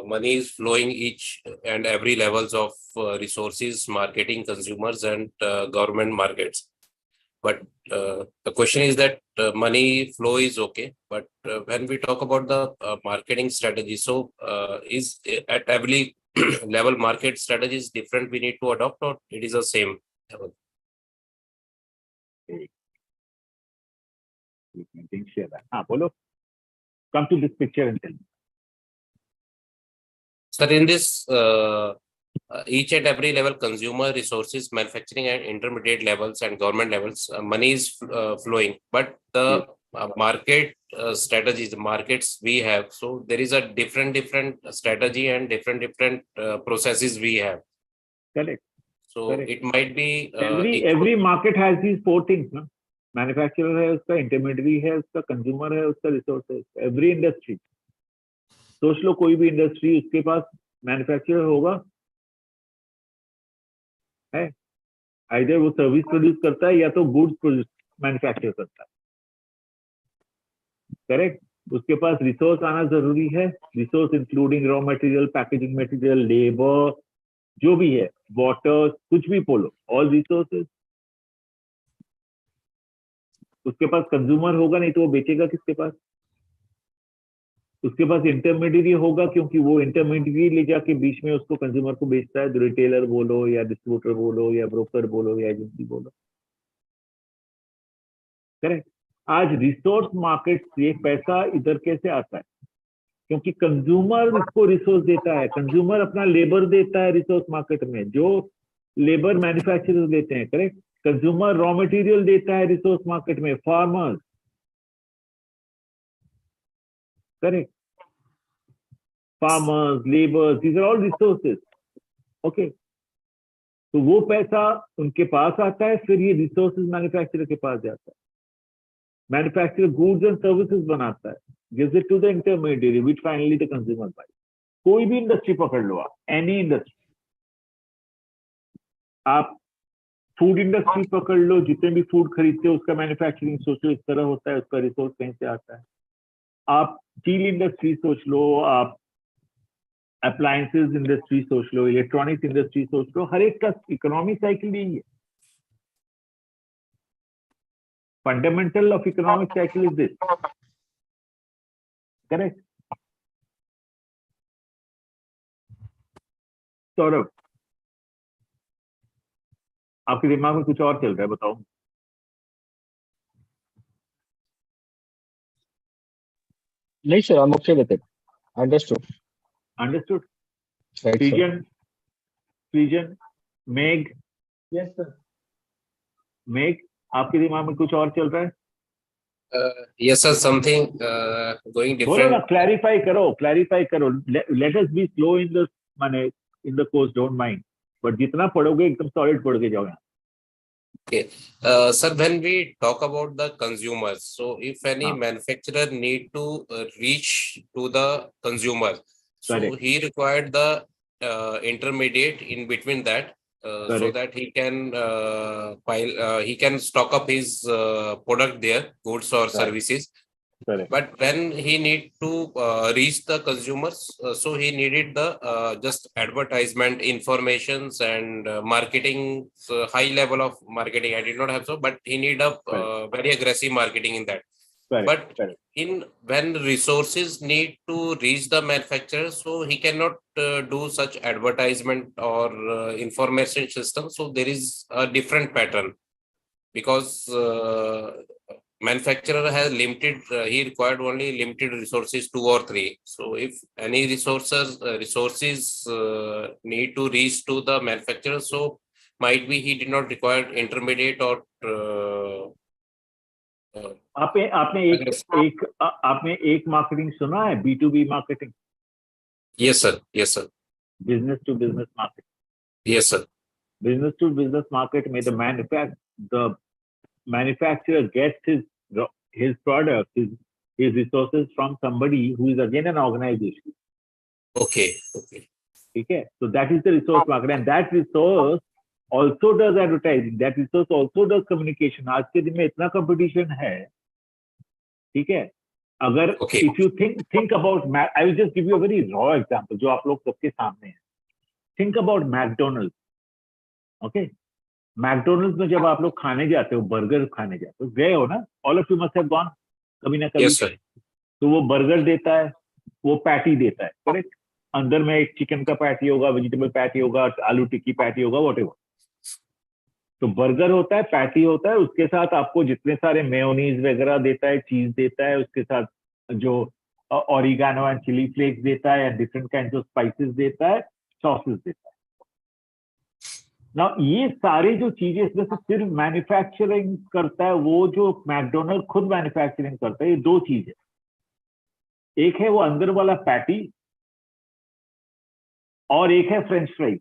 Speaker 3: money is flowing each and every levels of resources, marketing, consumers, and government markets. But the question is that money flow is okay. But when we talk about the marketing strategy, so is at every level market strategy is different we need to adopt, or it is the same level?
Speaker 5: You can share that. Bolo. Come to this picture and tell me.
Speaker 3: Sir, in this each and every level, consumer, resources, manufacturing, and intermediate levels and government levels, money is flowing. But the market strategies, the markets we have, so there is a different strategy and different processes we have.
Speaker 5: Correct.
Speaker 3: So
Speaker 5: Correct.
Speaker 3: it might be
Speaker 5: every market has these four things. No? Manufacturer है उसका, intermediary है उसका, consumer है उसका, resource है उसका. Every industry. सोच लो कोई भी industry उसके पास manufacturer होगा, है. Either वो service produce करता है या तो goods produce manufacture करता है. Correct. उसके पास resource आना जरूरी है. Resource including raw material, packaging material, labor, जो भी है, water, कुछ भी बोलो, all resources. उसके पास कंज्यूमर होगा, नहीं तो वो बेचेगा किसके पास? उसके पास इंटरमीडिएरी होगा, क्योंकि वो इंटरमीडिएरी ले जाके बीच में उसको कंज्यूमर को बेचता है. रिटेलर बोलो या डिस्ट्रीब्यूटर बोलो या ब्रोकर बोलो या एजेंसी बोलो. करेक्ट. आज रिसोर्स मार्केट से पैसा इधर कैसे आता है? क्योंकि कंज्यूमर इसको रिसोर्स देता है. कंज्यूमर अपना लेबर देता है रिसोर्स मार्केट में, जो लेबर मैन्युफैक्चरर्स देते हैं. करेक्ट. कंज्यूमर रॉ मटेरियल देता है रिसोर्स मार्केट में, farmers. Correct. farmers, laborers, these are all resources. Okay. तो वो पैसा उनके पास आता है, फिर ये रिसोर्सेज मैन्युफैक्चरर के पास जाता है. मैन्युफैक्चरर गुड्स एंड सर्विसेज बनाता है, gives it to the intermediary, which finally the consumer buys. कोई भी इंडस्ट्री पकड़ लो आप, एनी इंडस्ट्री, आप फूड इंडस्ट्री पकड़ लो, जितने भी फूड खरीदते हो उसका मैन्युफैक्चरिंग सोचो इस तरह होता है, उसका रिसोर्स कहीं से आता है. आप स्टील इंडस्ट्री सोच लो, आप अप्लायंसेस इंडस्ट्री सोच लो, इलेक्ट्रॉनिक्स इंडस्ट्री सोच लो, हर एक का इकोनॉमिक साइकिल यही है. Fundamental of economic cycle is this. Correct. Saurabh, आपके दिमाग में कुछ और चल रहा है, बताओ.
Speaker 6: No, sir, I'm okay with it. Understood.
Speaker 5: Understood.
Speaker 6: Right, sir.
Speaker 5: सृजन, मेघ,
Speaker 4: Yes, sir.
Speaker 5: मेघ, आपके दिमाग में कुछ और चल रहा है?
Speaker 3: Yes, sir. Something going
Speaker 5: बोलो ना,
Speaker 3: different.
Speaker 5: क्लैरिफाई करो. Let us be slow in the माने in the course, don't mind, but जितना पढ़ोगे एकदम सॉलिड पढ़ के जाओ यहाँ.
Speaker 3: Sir, when we talk about the consumers, so if any
Speaker 5: हाँ.
Speaker 3: manufacturer need to reach to the consumer, so
Speaker 5: Correct.
Speaker 3: he required the intermediate in between that, so
Speaker 5: Correct.
Speaker 3: that he can stock up his product there, goods or
Speaker 5: Right.
Speaker 3: services.
Speaker 5: Correct.
Speaker 3: But when he need to reach the consumers, so he needed the just advertisement informations and marketing, high level of marketing. I did not have so, but he need a very aggressive marketing in that.
Speaker 5: Correct.
Speaker 3: But
Speaker 5: Correct.
Speaker 3: when resources need to reach the manufacturer, so he cannot do such advertisement or information system. So there is a different pattern, because manufacturer has limited, he required only limited resources, 2 or 3. So if any resources need to reach to the manufacturer, so might be he did not require intermediate or
Speaker 5: आपने एक marketing सुना है, B2B marketing?
Speaker 3: Yes, sir. Yes, sir.
Speaker 5: Business to business market.
Speaker 3: Yes, sir.
Speaker 5: Business to business market में the manufacturer gets his product, his resources from somebody who is again an organization.
Speaker 3: Okay.
Speaker 5: ठीक है? So that is the resource market, and that resource also does advertising. That resource also does communication. आज के दिन में इतना competition है, ठीक है? अगर
Speaker 3: Okay.
Speaker 5: if you think about, I will just give you a very raw example जो आप लोग सबके सामने है. Think about McDonald's. Okay? McDonald's में जब आप लोग खाने जाते हो, बर्गर खाने जाते हो, गए हो ना? All of you must have gone कभी ना कभी.
Speaker 3: Yes, sir.
Speaker 5: तो वो बर्गर देता है, वो पैटी देता है, करेक्ट? अंदर में एक चिकन का पैटी होगा, वेजिटेबल पैटी होगा, आलू टिक्की पैटी होगा, व्हाटएवर. तो बर्गर होता है, पैटी होता है, उसके साथ आपको जितने सारे मेयोनीज वगैरह देता है, चीज देता है, उसके साथ जो ऑरिगेनो एंड चिली फ्लेक्स देता है, डिफरेंट काइंड्स ऑफ स्पाइसेस देता है, सॉसेस देता है. ना ये सारे जो चीजें इसमें से सिर्फ मैन्युफैक्चरिंग करता है, वो जो मैकडोनल्ड खुद मैन्युफैक्चरिंग करता है, ये 2 चीज है. एक है वो अंदर वाला पैटी, और एक है फ्रेंच फ्राइज.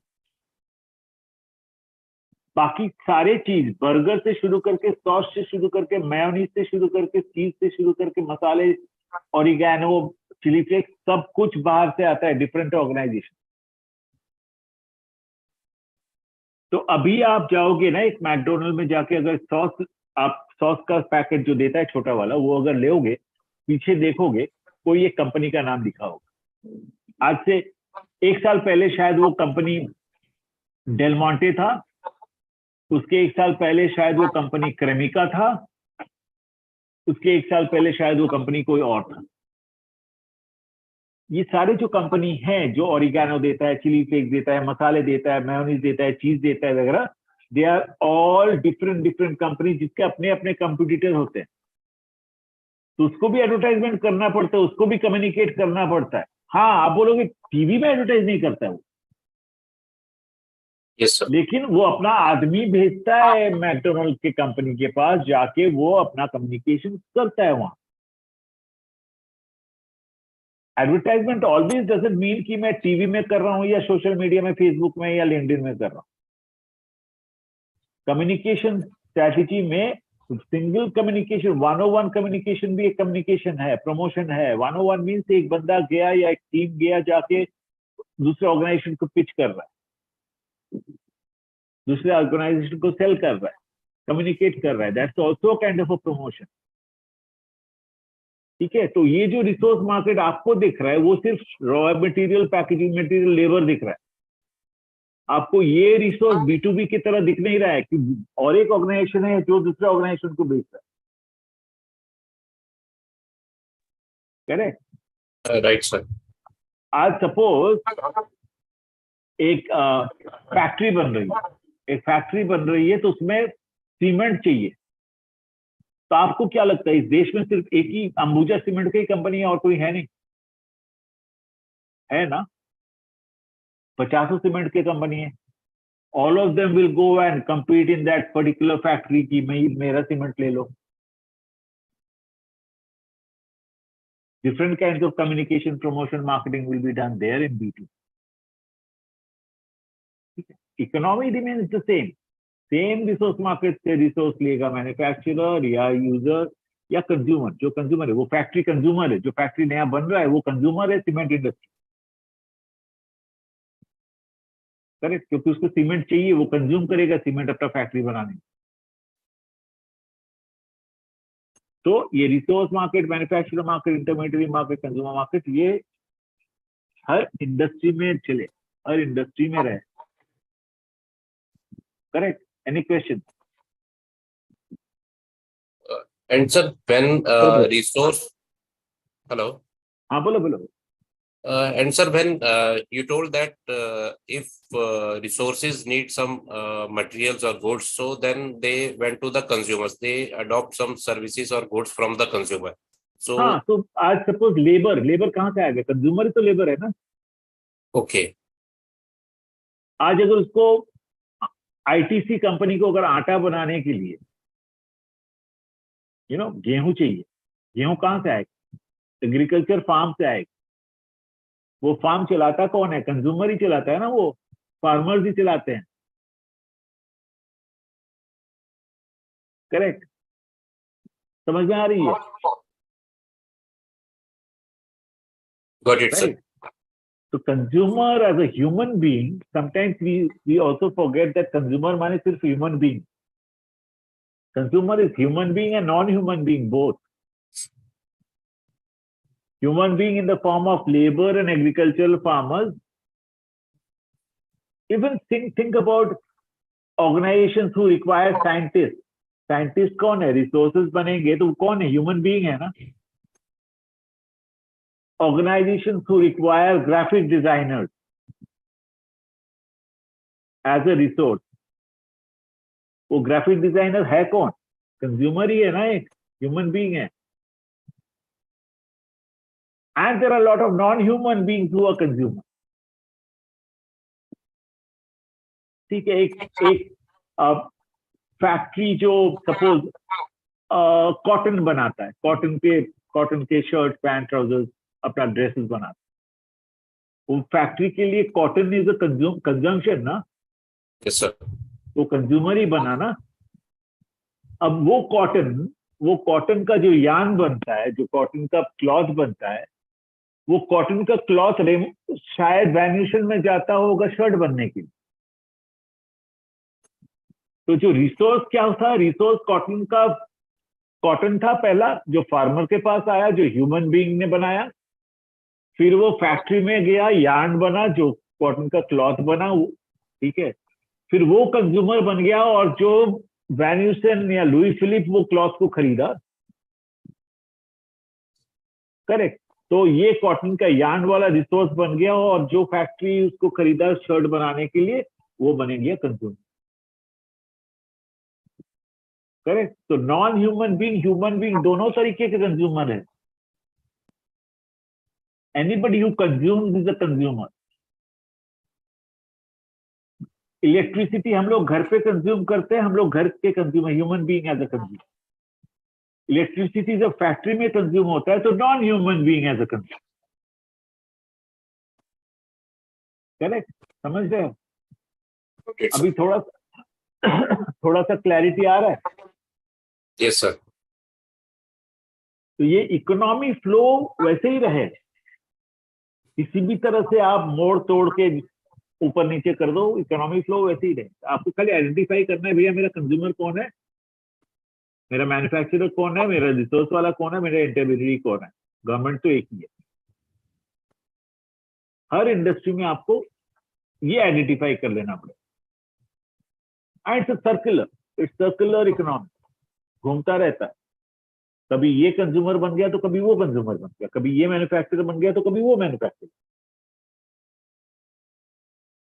Speaker 5: बाकी सारे चीज, बर्गर से शुरू करके, सॉस से शुरू करके, मेयोनीज से शुरू करके, चीज से शुरू करके, मसाले, ऑरिगेनो, चिली फ्लेक्स, सब कुछ बाहर से आता है, डिफरेंट ऑर्गेनाइजेशन. तो अभी आप जाओगे ना एक मैकडोनल्ड में जाके, अगर सॉस का पैकेट जो देता है छोटा वाला, वो अगर लेओगे, पीछे देखोगे कोई एक कंपनी का नाम लिखा होगा. आज से 1 साल पहले शायद वो कंपनी डेल मोंटे था, उसके 1 साल पहले शायद वो कंपनी क्रेमिका था, उसके 1 साल पहले शायद वो कंपनी कोई और था. ये सारे जो कंपनी हैं, जो ऑरिगेनो देता है, चिली फ्लेक्स देता है, मसाले देता है, मेयोनीज देता है, चीज देता है वगैरह, they are all different company, जिसके अपने अपने कंपटीटर होते हैं. तो उसको भी एडवर्टाइजमेंट करना पड़ता है, उसको भी कम्युनिकेट करना पड़ता है. हाँ, आप बोलोगे टीवी में एडवर्टाइज नहीं करता है वो.
Speaker 3: Yes, sir.
Speaker 5: लेकिन वो अपना आदमी भेजता है मैकडोनल्ड के कंपनी के पास, जाके वो अपना कम्युनिकेशन करता है वहां. एडवर्टाइजमेंट ऑलवेज डजंट मीन कि मैं टीवी में कर रहा हूं या सोशल मीडिया में, फेसबुक में या लिंक्डइन में कर रहा हूं। कम्युनिकेशन स्ट्रैटेजी में सिंगल कम्युनिकेशन, 101 कम्युनिकेशन भी एक कम्युनिकेशन है, प्रमोशन है। 101 मीन्स एक बंदा गया या एक टीम गया जाके दूसरे ऑर्गेनाइजेशन को पिच कर रहा है, दूसरे ऑर्गेनाइजेशन को सेल कर रहा है, कम्युनिकेट कर रहा है, that's also kind of a promotion. ठीक है, तो ये जो रिसोर्स मार्केट आपको दिख रहा है वो सिर्फ raw material, packaging material, labour दिख रहा है। आपको ये रिसोर्स B2B की तरह दिख नहीं रहा है कि और एक ऑर्गेनाइजेशन है जो दूसरे ऑर्गेनाइजेशन को बेच रहा है। करेक्ट?
Speaker 3: Right, sir.
Speaker 5: आज सपोज एक फैक्ट्री बन रही है, एक फैक्ट्री बन रही है, तो उसमें सीमेंट चाहिए। तो आपको क्या लगता है, इस देश में सिर्फ एक ही अंबुजा सीमेंट की कंपनी है और कोई है नहीं? है ना? 50 सीमेंट की कंपनी है। All of them will go and compete in that particular factory की मेरा सीमेंट ले लो। Different kinds of communication, promotion, marketing will be done there in B2. Economy remains the same. Same resource market से resource लेगा manufacturer या user या consumer. जो consumer है वो फैक्ट्री कंज्यूमर है, जो फैक्ट्री नया बन रहा है वो कंज्यूमर है सीमेंट इंडस्ट्री। करेक्ट? क्योंकि उसको सीमेंट चाहिए, वो कंज्यूम करेगा सीमेंट अपना फैक्ट्री बनाने में। तो ये resource market, manufacturer market, intermediate market, consumer market, ये हर इंडस्ट्री में चले, हर इंडस्ट्री में रहे। Correct? Any question?
Speaker 3: And sir, when
Speaker 2: Okay.
Speaker 3: resource, hello.
Speaker 5: हाँ बोलो बोलो।
Speaker 3: And sir, when you told that if resources need some materials or goods, so then they went to the consumers. They adopt some services or goods from the consumer. So
Speaker 5: हाँ, तो आज suppose labour कहाँ से आएगा? Consumer ही तो labour है ना।
Speaker 3: okay,
Speaker 5: आज अगर उसको आईटीसी कंपनी को अगर आटा बनाने के लिए गेहूं चाहिए, गेहूं कहाँ से आएगा? एग्रीकल्चर फार्म से आएगा। वो फार्म चलाता कौन है? कंज्यूमर ही चलाता है ना, वो फार्मर्स ही चलाते हैं। करेक्ट? समझ में आ रही है?
Speaker 3: got it, sir.
Speaker 5: Right? So consumer as a human being, sometimes we also forget that consumer माने सिर्फ human being. Consumer is human being and non-human being both. Human being in the form of labor and agricultural farmers. Even think about organizations who require scientists. Scientist कौन है? Resources बनेंगे तो कौन है? Human being है ना। Organizations who require graphic designers as a resource, वो graphic designer है कौन? कंज्यूमर ही है ना, एक ह्यूमन बीइंग है। And there are lot of non human beings who are consumer. ठीक है, एक फैक्ट्री जो सपोज कॉटन बनाता है, कॉटन के शर्ट, पैंट, ट्राउजर्स, अपना ड्रेसेस बनाता है, वो फैक्ट्री के लिए कॉटन इज अ कंजम्पशन ना,
Speaker 3: Yes, sir.
Speaker 5: वो कंज्यूमर ही बना ना। अब वो कॉटन का जो यार्न बनता है, जो कॉटन का क्लॉथ बनता है, वो कॉटन का क्लॉथ शायद वैल्यूएशन में जाता होगा शर्ट बनने के लिए। तो जो रिसोर्स क्या था? रिसोर्स कॉटन था पहला, जो फार्मर के पास आया, जो ह्यूमन बीइंग ने बनाया। फिर वो फैक्ट्री में गया, यार्न बना, जो कॉटन का क्लॉथ बना। ठीक है, फिर वो कंज्यूमर बन गया और जो वैन्यूसन या लुई फिलिप वो क्लॉथ को खरीदा। करेक्ट? तो ये कॉटन का यार्न वाला रिसोर्स बन गया और जो फैक्ट्री उसको खरीदा शर्ट बनाने के लिए, वो बने गया कंज्यूमर। करेक्ट? तो non human being, human being दोनों तरीके के कंज्यूमर है। Anybody who consumes is a consumer. Electricity हम लोग घर पे कंज्यूम करते हैं, हम लोग घर के consumer, human being as a consumer. Electricity जब फैक्ट्री में कंज्यूम होता है तो non human being as a consumer.
Speaker 1: Correct, समझ रहे हो?
Speaker 3: It's,
Speaker 1: अभी थोड़ा सा क्लैरिटी आ रहा है?
Speaker 3: yes, sir.
Speaker 1: तो ये इकोनॉमी फ्लो वैसे ही रहे, किसी भी तरह से आप मोड़ तोड़ के ऊपर नीचे कर दो, इकोनॉमी फ्लो वैसे ही रहे। आपको खाली आइडेंटिफाई करना है, भैया मेरा कंज्यूमर कौन है, मेरा मैन्युफैक्चरर कौन है, मेरा रिसोर्स वाला कौन है, मेरा इंटरमीडिएट कौन है। गवर्नमेंट तो एक ही है। हर इंडस्ट्री में आपको ये आइडेंटिफाई कर लेना पड़ेगा। एंड इट्स सर्कुलर इकोनॉमी, घूमता रहता है। कभी ये कंज्यूमर बन गया तो कभी वो कंज्यूमर बन गया, कभी ये मैन्युफैक्चरर बन गया तो कभी वो मैन्युफैक्चरर।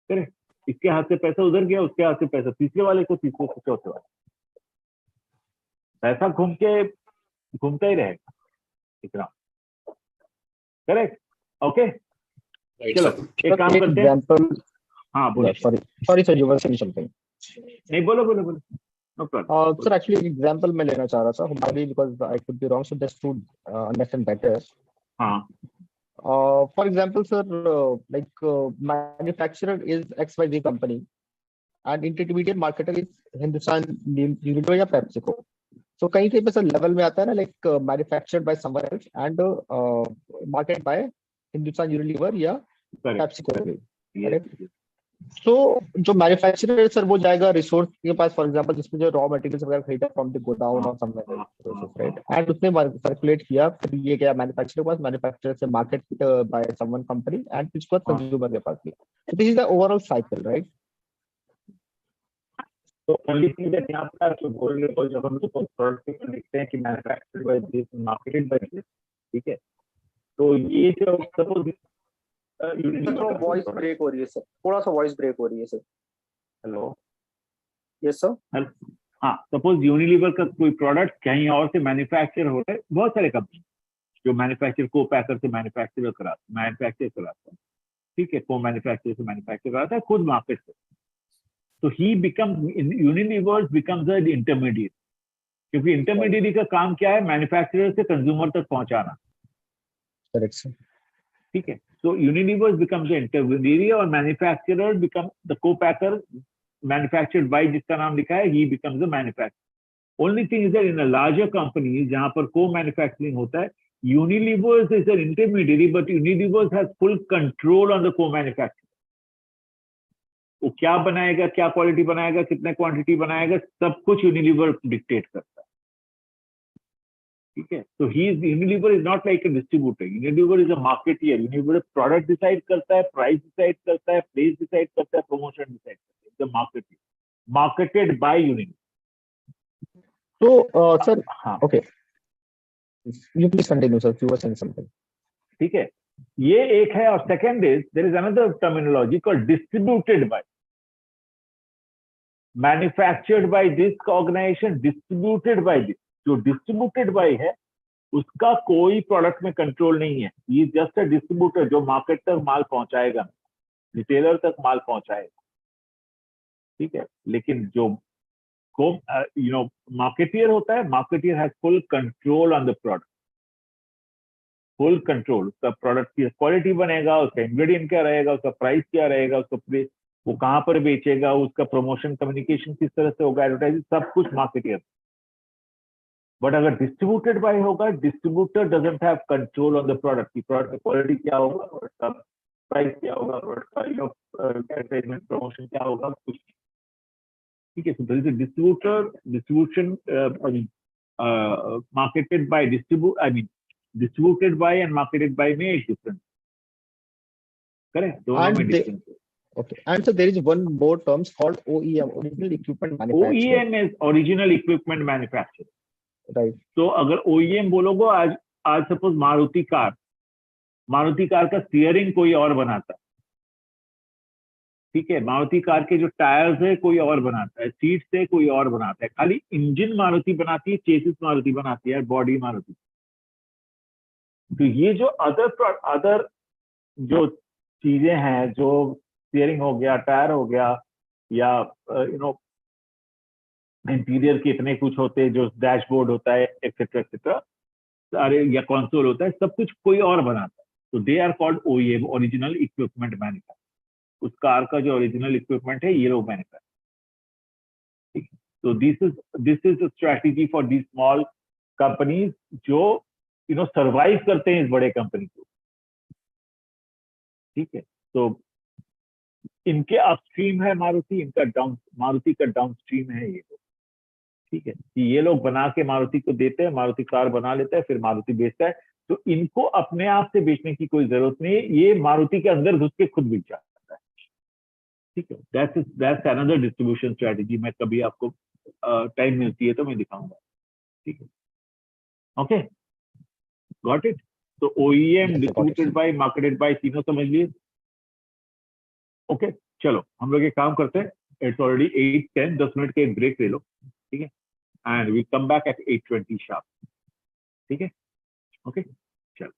Speaker 1: करेक्ट, इसके हाथ से पैसा उधर गया, उसके हाथ से पैसा तीसरे वाले को, तीसरे से चौथे वाले, पैसा घूमता ही रहेगा इतना। करेक्ट, ओके,
Speaker 3: Right,
Speaker 1: चलो
Speaker 3: sir.
Speaker 1: एक काम
Speaker 2: एक
Speaker 1: करते हैं।
Speaker 2: एग्जांपल,
Speaker 1: हाँ बोलो।
Speaker 2: Sorry sir, you were saying something.
Speaker 1: नहीं बोलो, no problem.
Speaker 2: Sir actually example मैं लेना चाह रहा था, maybe because I could be wrong, so just to understand better.
Speaker 1: हाँ
Speaker 2: For example, sir, manufacturer is XYZ company and intermediate marketer is Hindustan Unilever या PepsiCo. So कहीं पे sir level में आता है ना, like manufactured by someone else and marketed by Hindustan Unilever या
Speaker 1: correct,
Speaker 2: PepsiCo.
Speaker 1: yes,
Speaker 2: तो जो मैन्युफैक्चरर है सर, वो जाएगा रिसोर्स के पास, फॉर एग्जांपल जिसमें जो रॉ मटेरियल्स वगैरह खरीदा फ्रॉम द गोडाउन और समवेयर, राइट, एंड उसने सर्कुलेट किया, फिर ये गया मैन्युफैक्चरर के पास, मैन्युफैक्चरर से market by someone company and उसके बाद कंज्यूमर के पास गया। तो this is the overall cycle, right?
Speaker 1: तो ओनली थिंग दैट यहाँ पर जो बोल रहे हो, जब हम लोग प्रोडक्ट में लिखते हैं कि manufactured by this, marketed by this, ठीक है, तो ये जो सपोज
Speaker 2: वॉइस ब्रेक हो रही है सर, थोड़ा सा वॉइस ब्रेक हो रही है सर।
Speaker 1: Hello,
Speaker 2: yes sir.
Speaker 1: हाँ, सपोज यूनिलीवर का कोई प्रोडक्ट कहीं और से मैन्युफैक्चर हो रहा है, बहुत सारे कंपनी जो मैन्युफैक्चर को पैकर से मैन्युफैक्चर कराता है, ठीक है, को मैन्युफैक्चर से मैन्युफैक्चर कराता है खुद मार्केट से। तो ही becomes, Unilevers becomes an intermediate, क्योंकि इंटरमीडिएट का काम क्या है, मैन्युफैक्चरर से कंज्यूमर तक पहुंचाना।
Speaker 2: Correct sir.
Speaker 1: ठीक है, so Unilever becomes the intermediary और manufacturer becomes the co-packer, manufactured by जिसका नाम लिखा है, he becomes the manufacturer। Only thing is that in a larger company जहां पर co-manufacturing होता है, Unilever is an intermediary, but Unilever has full control on the co-manufacturing। वो क्या बनाएगा, क्या क्वालिटी बनाएगा, कितने क्वांटिटी बनाएगा, सब कुछ Unilever डिक्टेट करता है। ठीक है, तो Unilever is not like a distributor, Unilever is a marketeer। Unilever product decide करता है, प्राइस डिसाइड करता है, प्लेस डिसाइड करता है, प्रमोशन डिसाइड करता है, मार्केटिंग, मार्केटेड बाय Unilever।
Speaker 2: तो सर,
Speaker 1: हाँ
Speaker 2: okay, you please continue sir, you were saying something.
Speaker 1: ठीक है, ये एक है। और second is there is another terminology called distributed by, manufactured by this organisation, distributed by this. जो डिस्ट्रीब्यूटेड बाय है उसका कोई प्रोडक्ट में कंट्रोल नहीं है, ये जस्ट अ डिस्ट्रीब्यूटर जो मार्केट तक माल पहुंचाएगा, रिटेलर तक माल पहुंचाएगा। ठीक है, लेकिन जो को मार्केटियर होता है, marketeer has full control on the product, full control. उसका प्रोडक्ट की क्वालिटी बनेगा, उसका इंग्रेडिएंट क्या रहेगा, उसका प्राइस क्या रहेगा, उसका वो कहाँ पर बेचेगा, उसका प्रमोशन कम्युनिकेशन किस तरह से होगा, एडवर्टाइजिंग, सब कुछ मार्केटियर। बट अगर डिस्ट्रीब्यूटेड बाय होगा, distributor doesn't have control on the product की, प्रोडक्ट की क्वालिटी क्या होगा, प्रोडक्ट का प्राइस क्या होगा, प्रोडक्ट का एडवर्टाइजमेंट प्रमोशन क्या होगा, कुछ। ठीक है, so there is a distribution marketed by distributed by and marketed by में एक डिफरेंस। करेक्ट, दोनों में डिफरेंस है।
Speaker 2: Okay, and so there is one more terms called OEM, original equipment manufacturer.
Speaker 1: OEM is original equipment manufacturer।
Speaker 2: Right.
Speaker 1: तो अगर OEM बोलोगे, आज suppose Maruti car का स्टीयरिंग कोई और बनाता है। ठीक है, मारुति कार के जो टायर्स है कोई और बनाता है, सीट्स है कोई और बनाता है, खाली इंजन मारुति बनाती है, चेसिस मारुति बनाती है, बॉडी मारुति। तो ये जो अदर जो चीजें हैं, जो स्टीयरिंग हो गया, टायर हो गया, या इंटीरियर के इतने कुछ होते हैं, जो डैशबोर्ड होता है, एक्सेट्रा एक्सेट्रा, सारे, या कंसोल होता है, सब कुछ कोई और बनाता है। तो they are called OEM, original equipment manufacturer.
Speaker 5: उस कार का जो ओरिजिनल इक्विपमेंट है ये लोग मैन्युफैक्चर। तो this is strategy for the small companies जो सर्वाइव करते हैं इस बड़े कंपनी को। ठीक है, तो इनके अपस्ट्रीम है मारुति, इनका मारुति का डाउनस्ट्रीम है ये लोग। ठीक है, कि ये लोग बना के मारुति को देते हैं, मारुति कार बना लेता है, फिर मारुति बेचता है। तो इनको अपने आप से बेचने की कोई जरूरत नहीं है, ये मारुति के अंदर घुस के खुद बेच जाता है। ठीक है, दैट्स अनदर डिस्ट्रीब्यूशन स्ट्रेटेजी। मैं कभी आपको टाइम मिलती है तो मैं दिखाऊंगा। ठीक है, ओके, गॉट इट। तो OEM,
Speaker 2: Yes, I got it,
Speaker 5: distributed
Speaker 2: sir.
Speaker 5: By, marketed by, तीनों समझ लिए। ओके, चलो हम लोग एक काम करते हैं, इट्स ऑलरेडी 8:10, 10 मिनट के एक ब्रेक ले लो। ठीक है, and we come back at 8:20 sharp. ठीक है, ओके, चलो।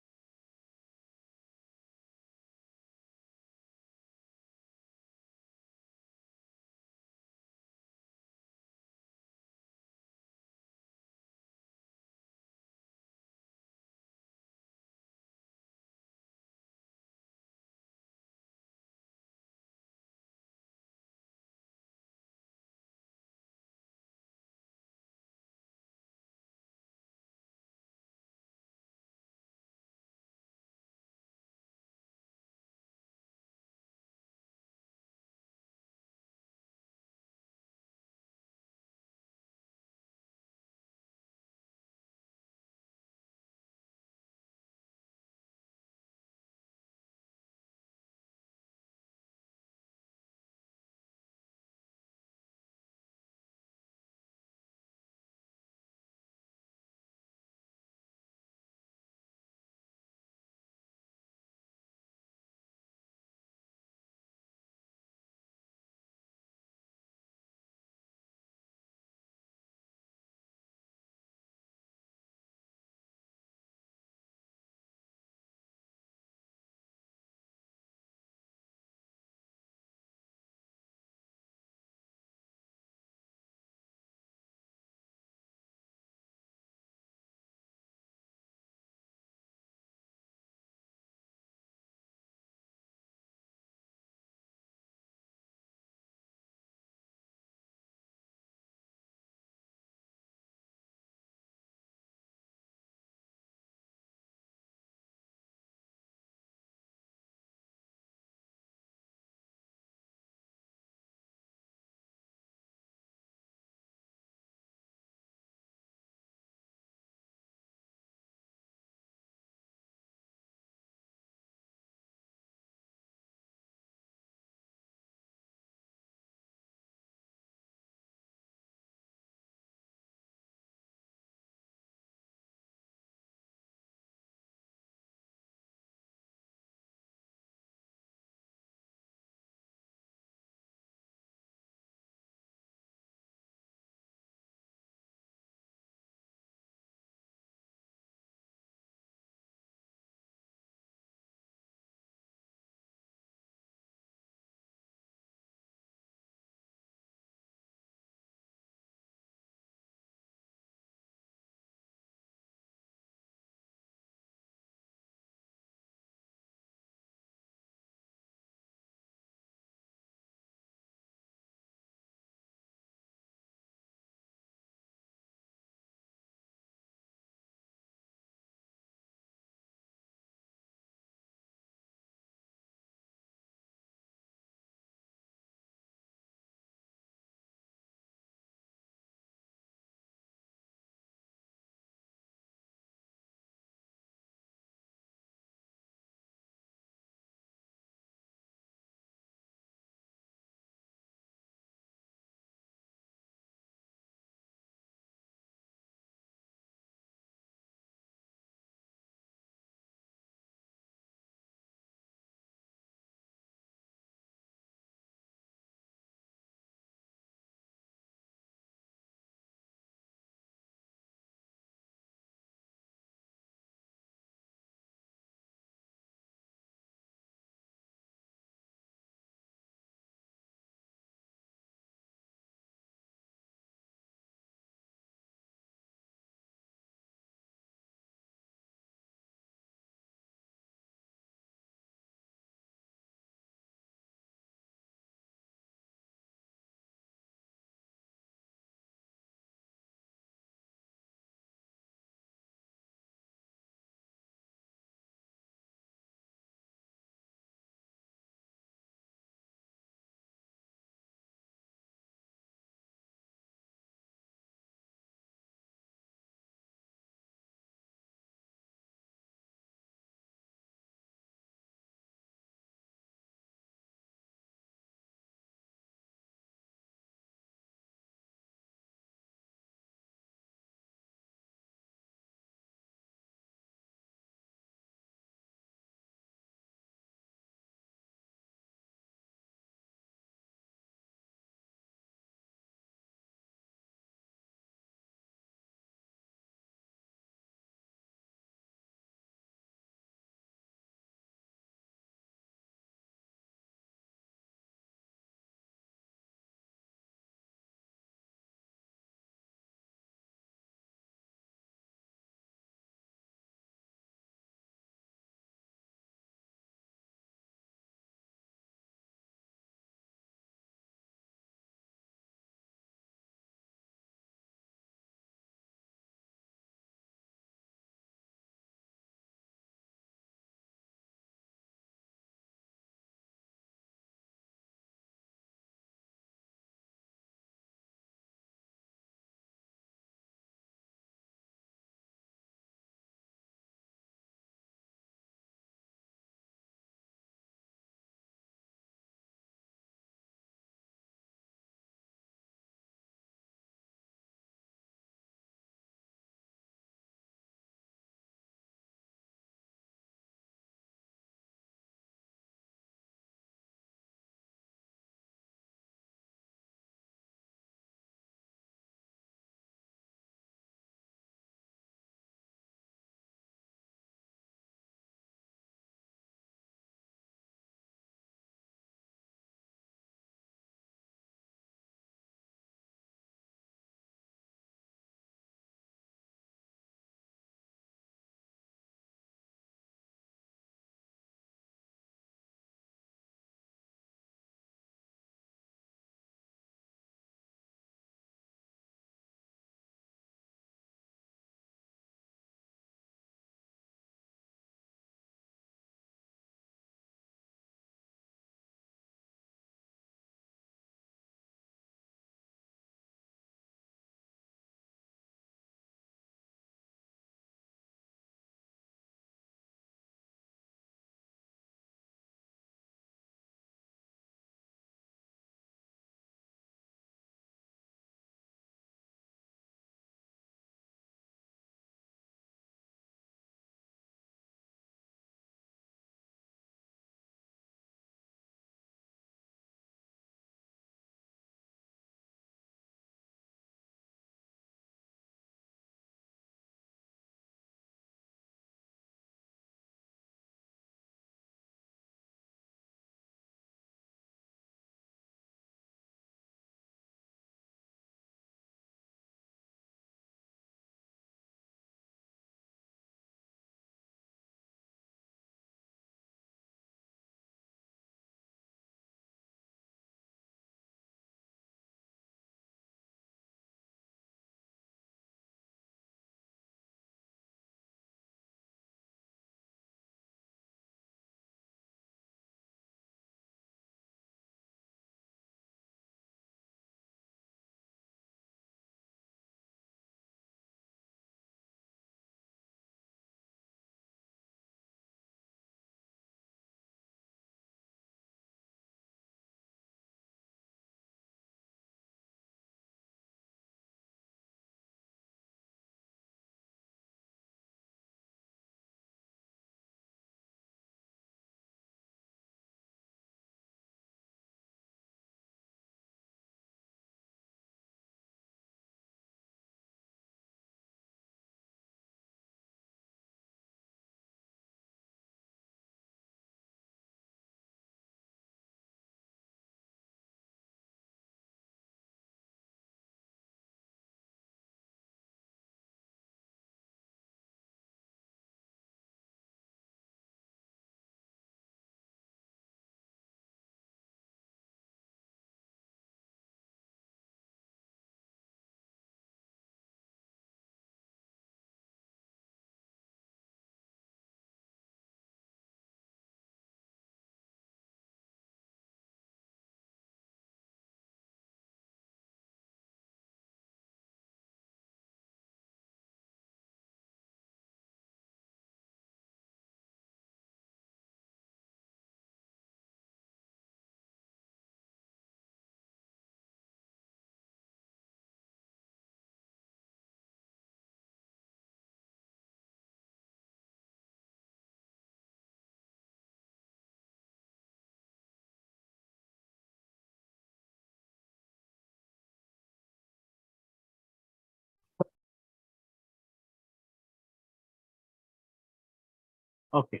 Speaker 1: Okay.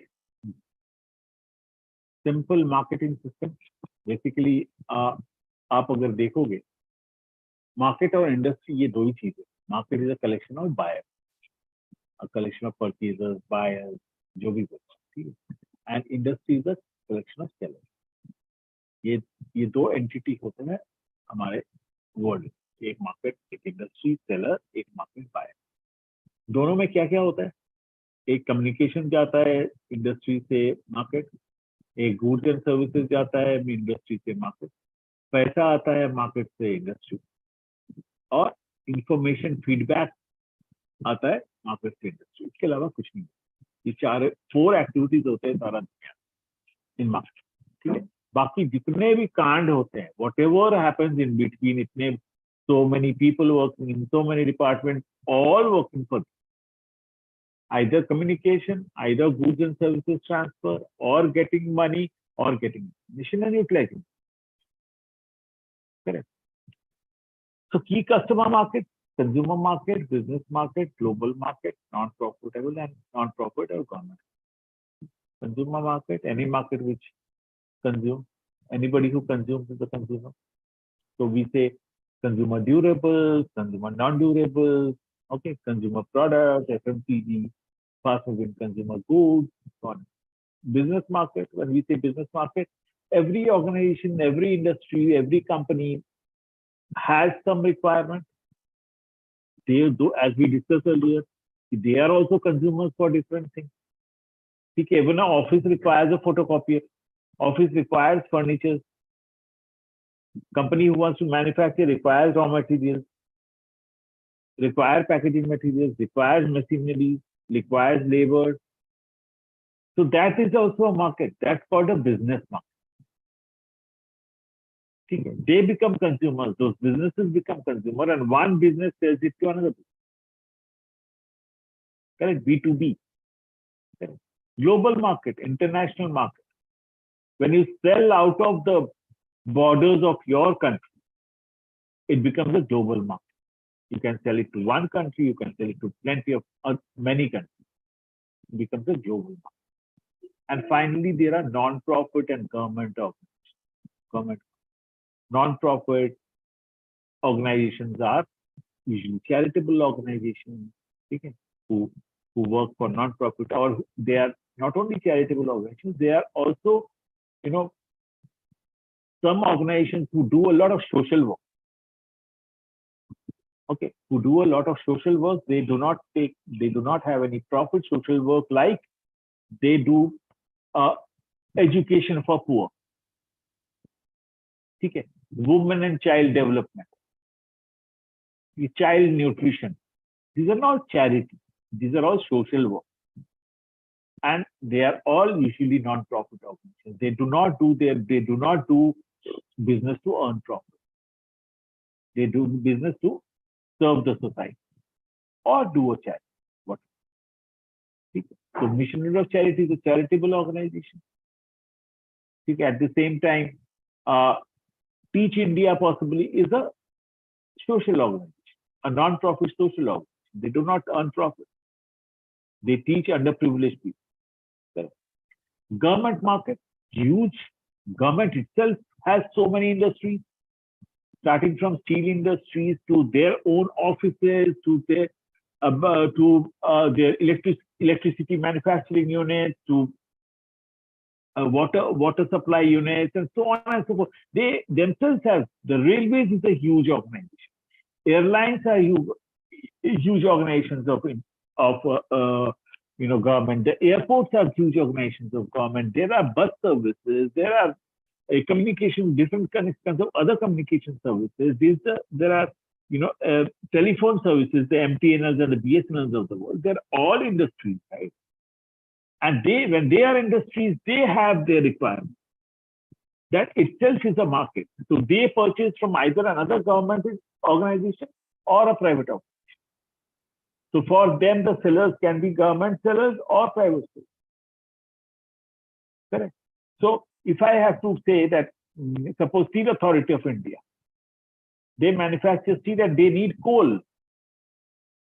Speaker 1: Simple marketing system. Basically, आप अगर देखोगे, market और industry ये दो ही चीजें. Market is a collection of buyers, a collection of purchasers, buyers, जो भी कुछ, ठीक है. And industry is a collection of sellers. ये दो entity होते हैं हमारे वर्ल्ड. एक मार्केट, एक इंडस्ट्री, सेलर, एक मार्केट बायर. दोनों में क्या क्या होता है? एक कम्युनिकेशन जाता है इंडस्ट्री से मार्केट, एक गुड्स एंड सर्विसेज जाता है इंडस्ट्री से मार्केट, पैसा आता है मार्केट से इंडस्ट्री, और इंफॉर्मेशन फीडबैक आता है मार्केट से इंडस्ट्री. इसके अलावा कुछ नहीं. ये 4 एक्टिविटीज होते हैं सारा दुनिया इन मार्केट, ठीक है. बाकी जितने भी कांड होते हैं, what ever happens in between, इतने so many people working in so many departments, all working for either communication, either goods and services transfer, or getting money, or getting mission and utilizing. Correct. So key customer market, consumer market, business market, global market, non-profitable and non-profit or government. Consumer market, any market which consumes, anybody who consumes is a consumer. So we say consumer durables, consumer non-durables, okay, consumer products, FMCG, fast-moving consumer goods, so on. Business market, when we say business market, every organization, every industry, every company has some requirement. They do, as we discussed earlier, they are also consumers for different things. Okay, even an office requires a photocopier, office requires furniture, company who wants to manufacture requires raw materials, requires packaging materials, requires machinery, requires labor. So that is also a market. That's called a business market. Okay. They become consumers. Those businesses become consumer, and one business sells it to another business. Correct? B2B. Correct. Global market, international market. When you sell out of the borders of your country, it becomes a global market. You can sell it to one country, you can sell it to plenty of many countries. It becomes a global market. And finally, there are non-profit and government organizations. Non-profit organizations are usually charitable organizations, okay, who work for non-profit, or they are not only charitable organizations, they are also, some organizations who do a lot of social work. Okay, who do a lot of social work. They do not have any profit social work like they do education for poor. Okay, women and child development, child nutrition. These are not charity. These are all social work. And they are all usually non-profit organizations. They do not do business to earn profit. They do business to serve the society or do a charity. What? So Missionary of Charity is a charitable organization. At the same time, Teach India possibly is a social organization, a non-profit social organization. They do not earn profit. They teach underprivileged people. Correct. Government market, huge. Government itself has so many industries, starting from steel industries to their own offices, to their electricity manufacturing units, to water supply units, and so on and so forth. They themselves have, the railways is a huge organization. Airlines are huge organizations of government. The airports are huge organizations of government. There are bus services. There are different kinds of other communication services. There are telephone services, the MTNLs and the BSNLs of the world. They're all industries, right? And when they are industries, they have their requirements. That itself is a market. So they purchase from either another government organization or a private organization. So for them, the sellers can be government sellers or private sellers. Correct. So if I have to say that, suppose Steel Authority of India, they manufacture steel and they need coal,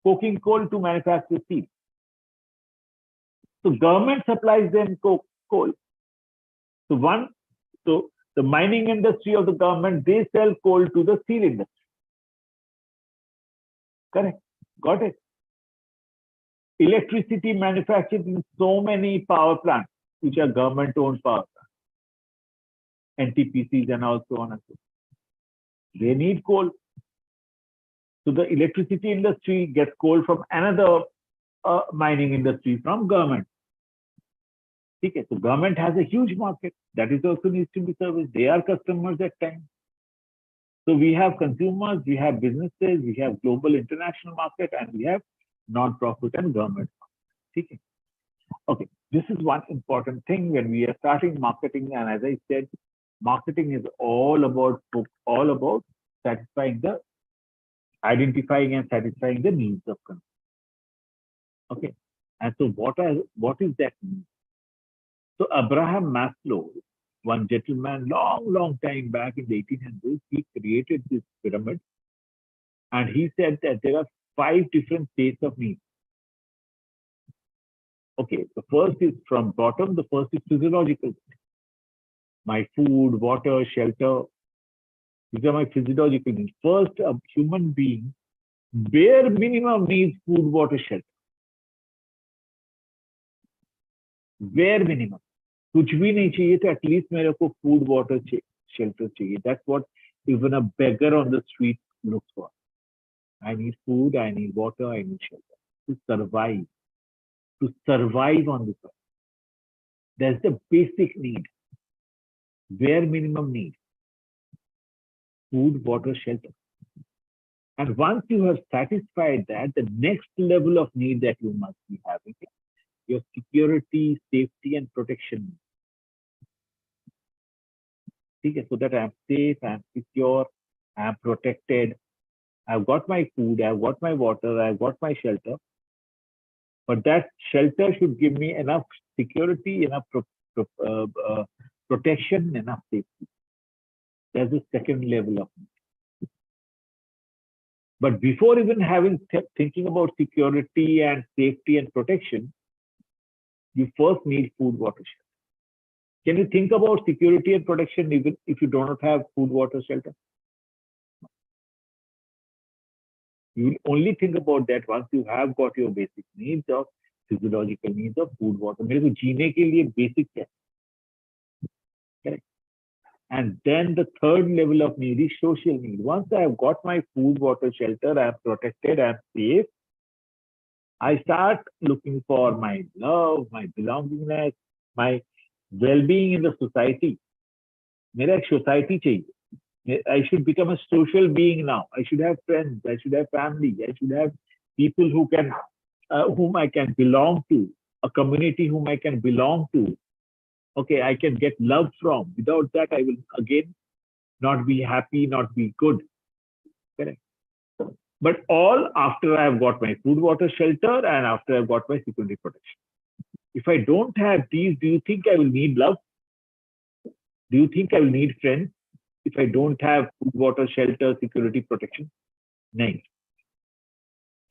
Speaker 1: coking coal to manufacture steel. So government supplies them coal. So the mining industry of the government, they sell coal to the steel industry. Correct. Got it. Electricity manufactured in so many power plants, which are government-owned power plants, NTPCs and also on and so on. They need coal. So the electricity industry gets coal from another mining industry from government. Okay, so government has a huge market that is also needs to be serviced. They are customers at times. So we have consumers, we have businesses, we have global international market, and we have non-profit and government. Okay. Okay, this is one important thing when we are starting marketing. And as I said, marketing is all about identifying and satisfying the needs of consumers. Okay, and so what is that need? So Abraham Maslow, one gentleman, long time back in the 1800s, he created this pyramid, and he said that there are 5 different states of needs. Okay, the first is from bottom. The first is physiological. My food, water, shelter. These are my physiological needs. First, a human being, bare minimum needs food, water, shelter. Bare minimum. कुछ भी नहीं चाहिए तो at least मेरे को food water shelter चाहिए. That's what even a beggar on the street looks for. I need food, I need water, I need shelter to survive. To survive on this earth. That's the basic need. Bare minimum need. Food, water, shelter. And once you have satisfied that, the next level of need that you must be having is your security, safety, and protection. Okay, so that I'm safe, I'm secure, I'm protected. I've got my food, I've got my water, I've got my shelter. But that shelter should give me enough security, enough protection, enough safety. That's the second level of need. But before even thinking about security and safety and protection, you first need food, water, shelter. Can you think about security and protection even if you do not have food, water, shelter? You will only think about that once you have got your basic needs of physiological needs of food, water. मेरे को जीने के लिए basic है. Correct. And then the third level of need is social need. Once I have got my food, water, shelter, I am protected, I am safe, I start looking for my love, my belongingness, my well-being in the society. मेरा एक society चाहिए. I should become a social being now. I should have friends. I should have family. I should have people whom I can belong to, a community whom I can belong to. Okay, I can get love from. Without that, I will again not be happy, not be good. Correct. But all after I have got my food, water, shelter, and after I've got my security protection. If I don't have these, do you think I will need love? Do you think I will need friends if I don't have food, water, shelter, security, protection? नहीं.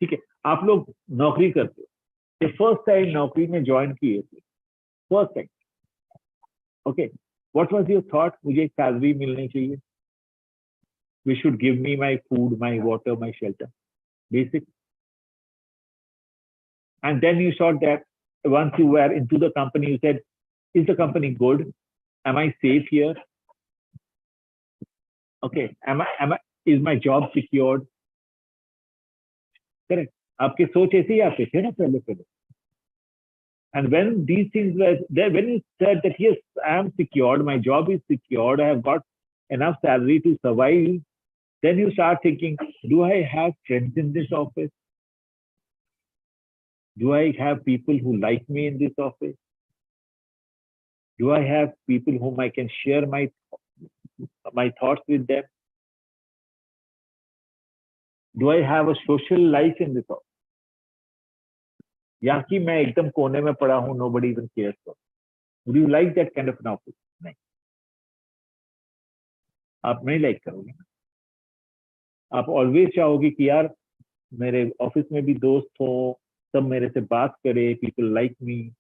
Speaker 1: ठीक है. आप लोग नौकरी करते हो. The first time नौकरी में join किए थे. First time. Okay. What was your thought? मुझे एक salary मिलनी चाहिए. We should give me my food, my water, my shelter. Basic. And then you thought that once you were into the company, you said, is the company good? Am I safe here? Okay. Is my job secured? Correct. आपके सोच ऐसे ही आते थे ना पहले. And when these things were there, when you said that yes, I am secured, my job is secured, I have got enough salary to survive, then you start thinking, do I have friends in this office? Do I have people who like me in this office? Do I have people whom I can share my thoughts with them? Do I have a social life in this office? या कि मैं एकदम कोने में पड़ा हूं, nobody even cares for. Would you like that kind of an office? नहीं. आप नहीं like करोगे. आप always चाहोगे कि यार मेरे ऑफिस में भी दोस्त हो, सब मेरे से बात करे, people like me,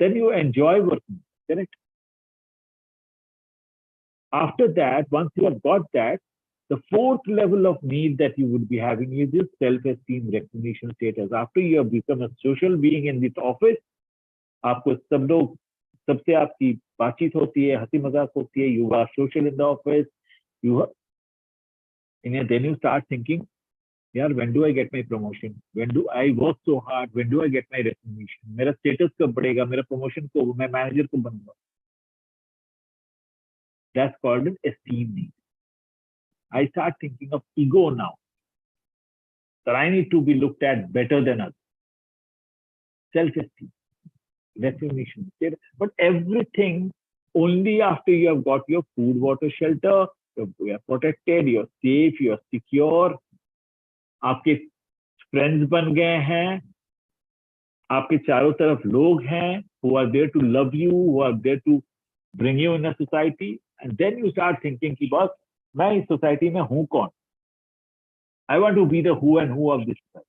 Speaker 5: then you enjoy working, correct? After that, once you have got that, the fourth level of need that you would be having is this self-esteem, recognition, status. After you have become a social being in this office, आपको सब लोग सबसे आपकी बातचीत होती है, हंसी मजाक होती है, you are social in the office, you are, and then you start thinking, यार when do I get my promotion? When do I work so hard? When do I get my recognition? मेरा status कब बढ़ेगा? मेरा promotion को मैं manager को बनूंगा? That's called an esteem need. I start thinking of ego now, that I need to be looked at better than others. Self-esteem, recognition, but everything only after you have got your food, water, shelter, you are protected, you're safe, you're secure, आपके friends बन गए हैं, आपके चारों तरफ लोग हैं who are there to love you, who are there to bring you in a society, and then you start thinking कि बस मैं इस society में हूँ कौन? I want to be the who and who of this society.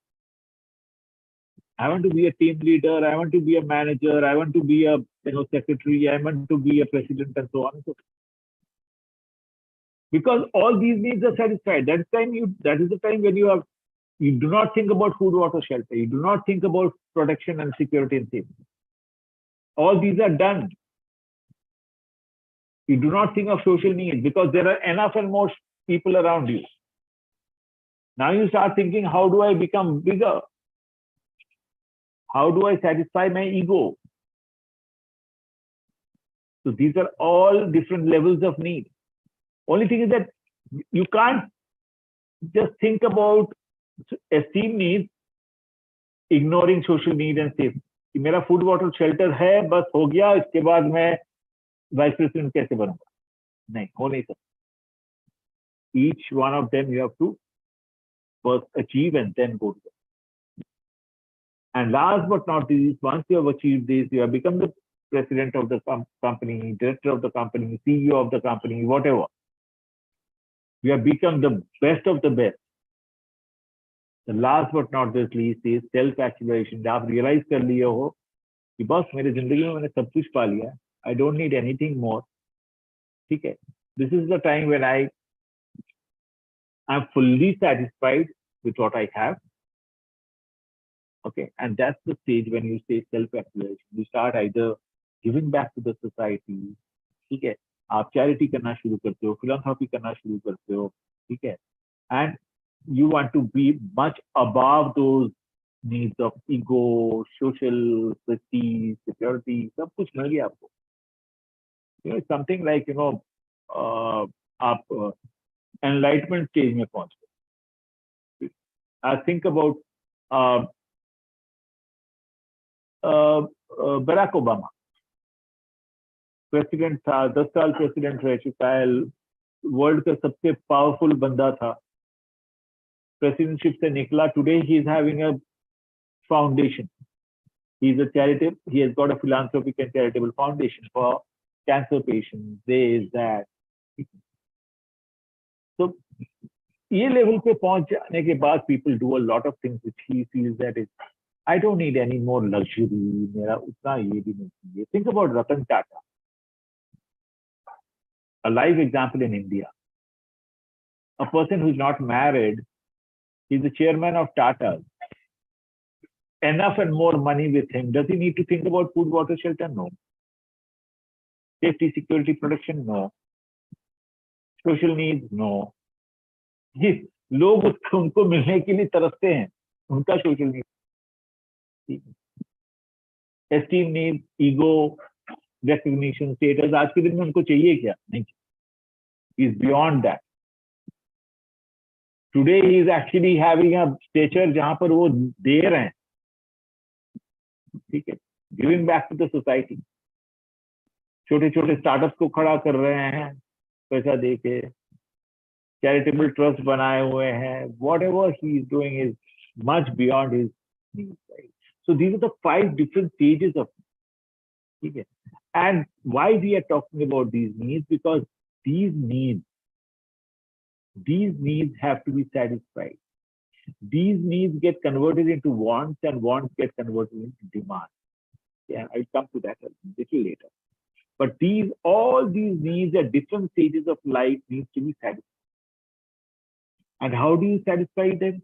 Speaker 5: I want to be a team leader. I want to be a manager. I want to be a secretary. I want to be a president, and so on and so forth. Because all these needs are satisfied. That is the time when you do not think about food, water, shelter. You do not think about protection and security and safety. All these are done. You do not think of social needs because there are enough and more people around you. Now you start thinking, how do I become bigger? How do I satisfy my ego? So these are all different levels of need. Only thing is that you can't just think about esteem needs, ignoring social need and safety. कि मेरा food, water, shelter है, बस हो गया, इसके बाद मैं vice president कैसे बनूंगा? नहीं, हो नहीं सकता. Each one of them you have to first achieve and then go to them. And last but not least, once you have achieved this, you have become the president of the company, director of the company, CEO of the company, whatever. You have become the best of the best. The last but not the least is self-actualization. आप realize कर लिए हो कि बस मेरी जिंदगी में मैंने सब कुछ पा लिया. I don't need anything more. ठीक है. This is the time when I am fully satisfied with what I have. Okay, and that's the stage when you say self-actualization. You start either giving back to the society. ठीक है. आप charity करना शुरू करते हो, philanthropy करना शुरू करते हो. ठीक है. And you want to be much above those needs of ego, social, prestige, security. सब कुछ मिल गया आपको. It's something like, आप enlightenment stage में पहुंच गए. I think about Barack Obama president था, 10 साल प्रेसिडेंट रह चुका है, वर्ल्ड का सबसे पावरफुल बंदा था, प्रेसिडेंटशिप से निकला. Today he is having a foundation, he has got a philanthropic and charitable foundation for cancer patients, this, that. So ये लेवल पे पहुंच जाने के बाद people do a lot of things which he feels that is, I don't need any more luxury, मेरा उतना ये भी नहीं चाहिए. Think about Ratan Tata, a live example in India. A person who's not married, he's the chairman of Tata. Enough and more money with him. Does he need to think about food, water, shelter? No. Safety, security, protection? No. Social needs? No. लोग उनको मिलने के लिए तरसते हैं, उनका social need. Esteem need, ego, recognition, status, आज के दिन में उनको चाहिए क्या? नहीं. He's beyond that. Today he is actually having a stature जहां पर वो दे रहे हैं. ठीक है. Giving back to the society. छोटे छोटे स्टार्टअप्स को खड़ा कर रहे हैं पैसा देके, चैरिटेबल ट्रस्ट बनाए हुए हैं. Whatever he is doing is much beyond his needs. Right? So these are the 5 different stages of. ठीक है. And why we are talking about these needs? Because these needs have to be satisfied. These needs get converted into wants, and wants get converted into demand. Yeah, I'll come to that a little later. But all these needs at different stages of life needs to be satisfied. And how do you satisfy them?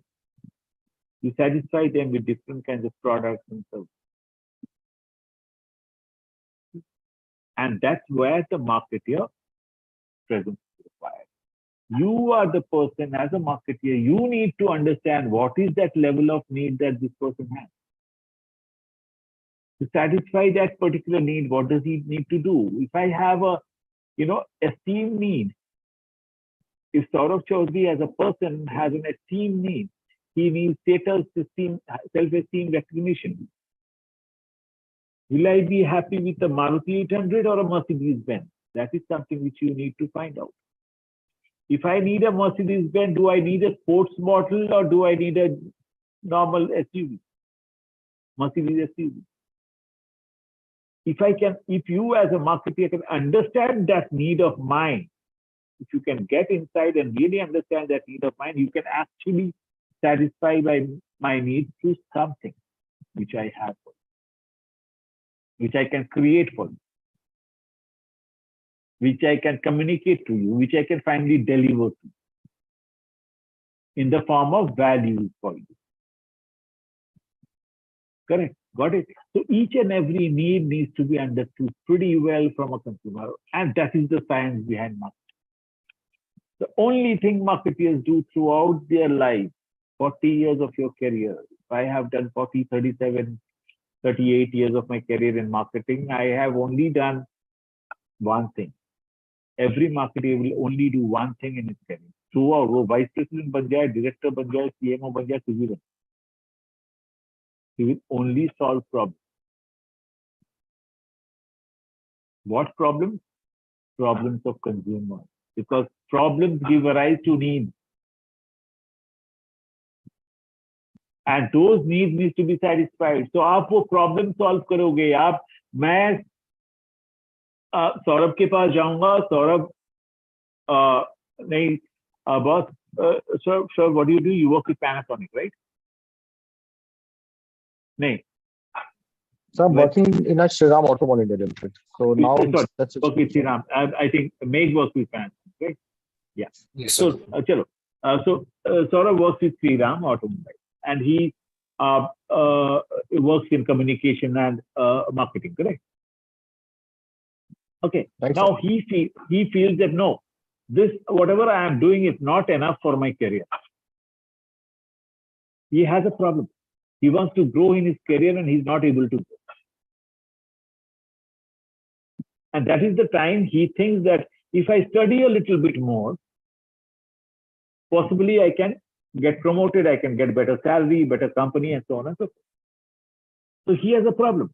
Speaker 5: You satisfy them with different kinds of products and services. And that's where the marketer presence is required. You are the person as a marketer, you need to understand what is that level of need that this person has. To satisfy that particular need, what does he need to do? If I have a, esteem need, if Saurabh Chaudhary as a person has an esteem need, he needs status, esteem, self-esteem recognition. Will I be happy with a Maruti 800 or a Mercedes Benz? That is something which you need to find out. If I need a Mercedes Benz, do I need a sports model or do I need a normal SUV? Mercedes SUV. If you as a marketer can understand that need of mine, if you can get inside and really understand that need of mine, you can actually satisfy my needs through something which I have for you, which I can create for you, which I can communicate to you, which I can finally deliver to you in the form of value for you. Correct. Got it. So each and every need needs to be understood pretty well from a consumer. And that is the science behind marketing. The only thing marketers do throughout their life, 40 years of your career, I have done 40, 37, 38 years of my career in marketing, I have only done one thing. Every marketer will only do one thing in his career. Throughout, वो vice president बन जाए, director बन जाए, CMO बन जाए, कुछ भी बन. He will only solve problems. What problems? Problems of consumers. Because problems give rise to needs. And those needs need to be satisfied. So आप वो problem solve करोगे. मैं सौरभ के पास जाऊंगा, सौरभ नहीं, boss, sir, what do you do? You work with Panasonic, right? नहीं.
Speaker 2: So I'm working in a Shriram Automobile India Limited. So now that's it.
Speaker 5: Okay, Shriram. I think Meg works with Panasonic, right? Yeah.
Speaker 3: Yes,
Speaker 5: So,
Speaker 3: sir.
Speaker 5: chalo. Saurabh works with Shriram Automobile, and he works in communication and marketing, correct? Okay.
Speaker 2: Right,
Speaker 5: Now he feels that no, this whatever I am doing is not enough for my career. He has a problem. He wants to grow in his career and he's not able to grow. And that is the time he thinks that if I study a little bit more, possibly I can get promoted, I can get better salary, better company, and so on and so forth. So he has a problem.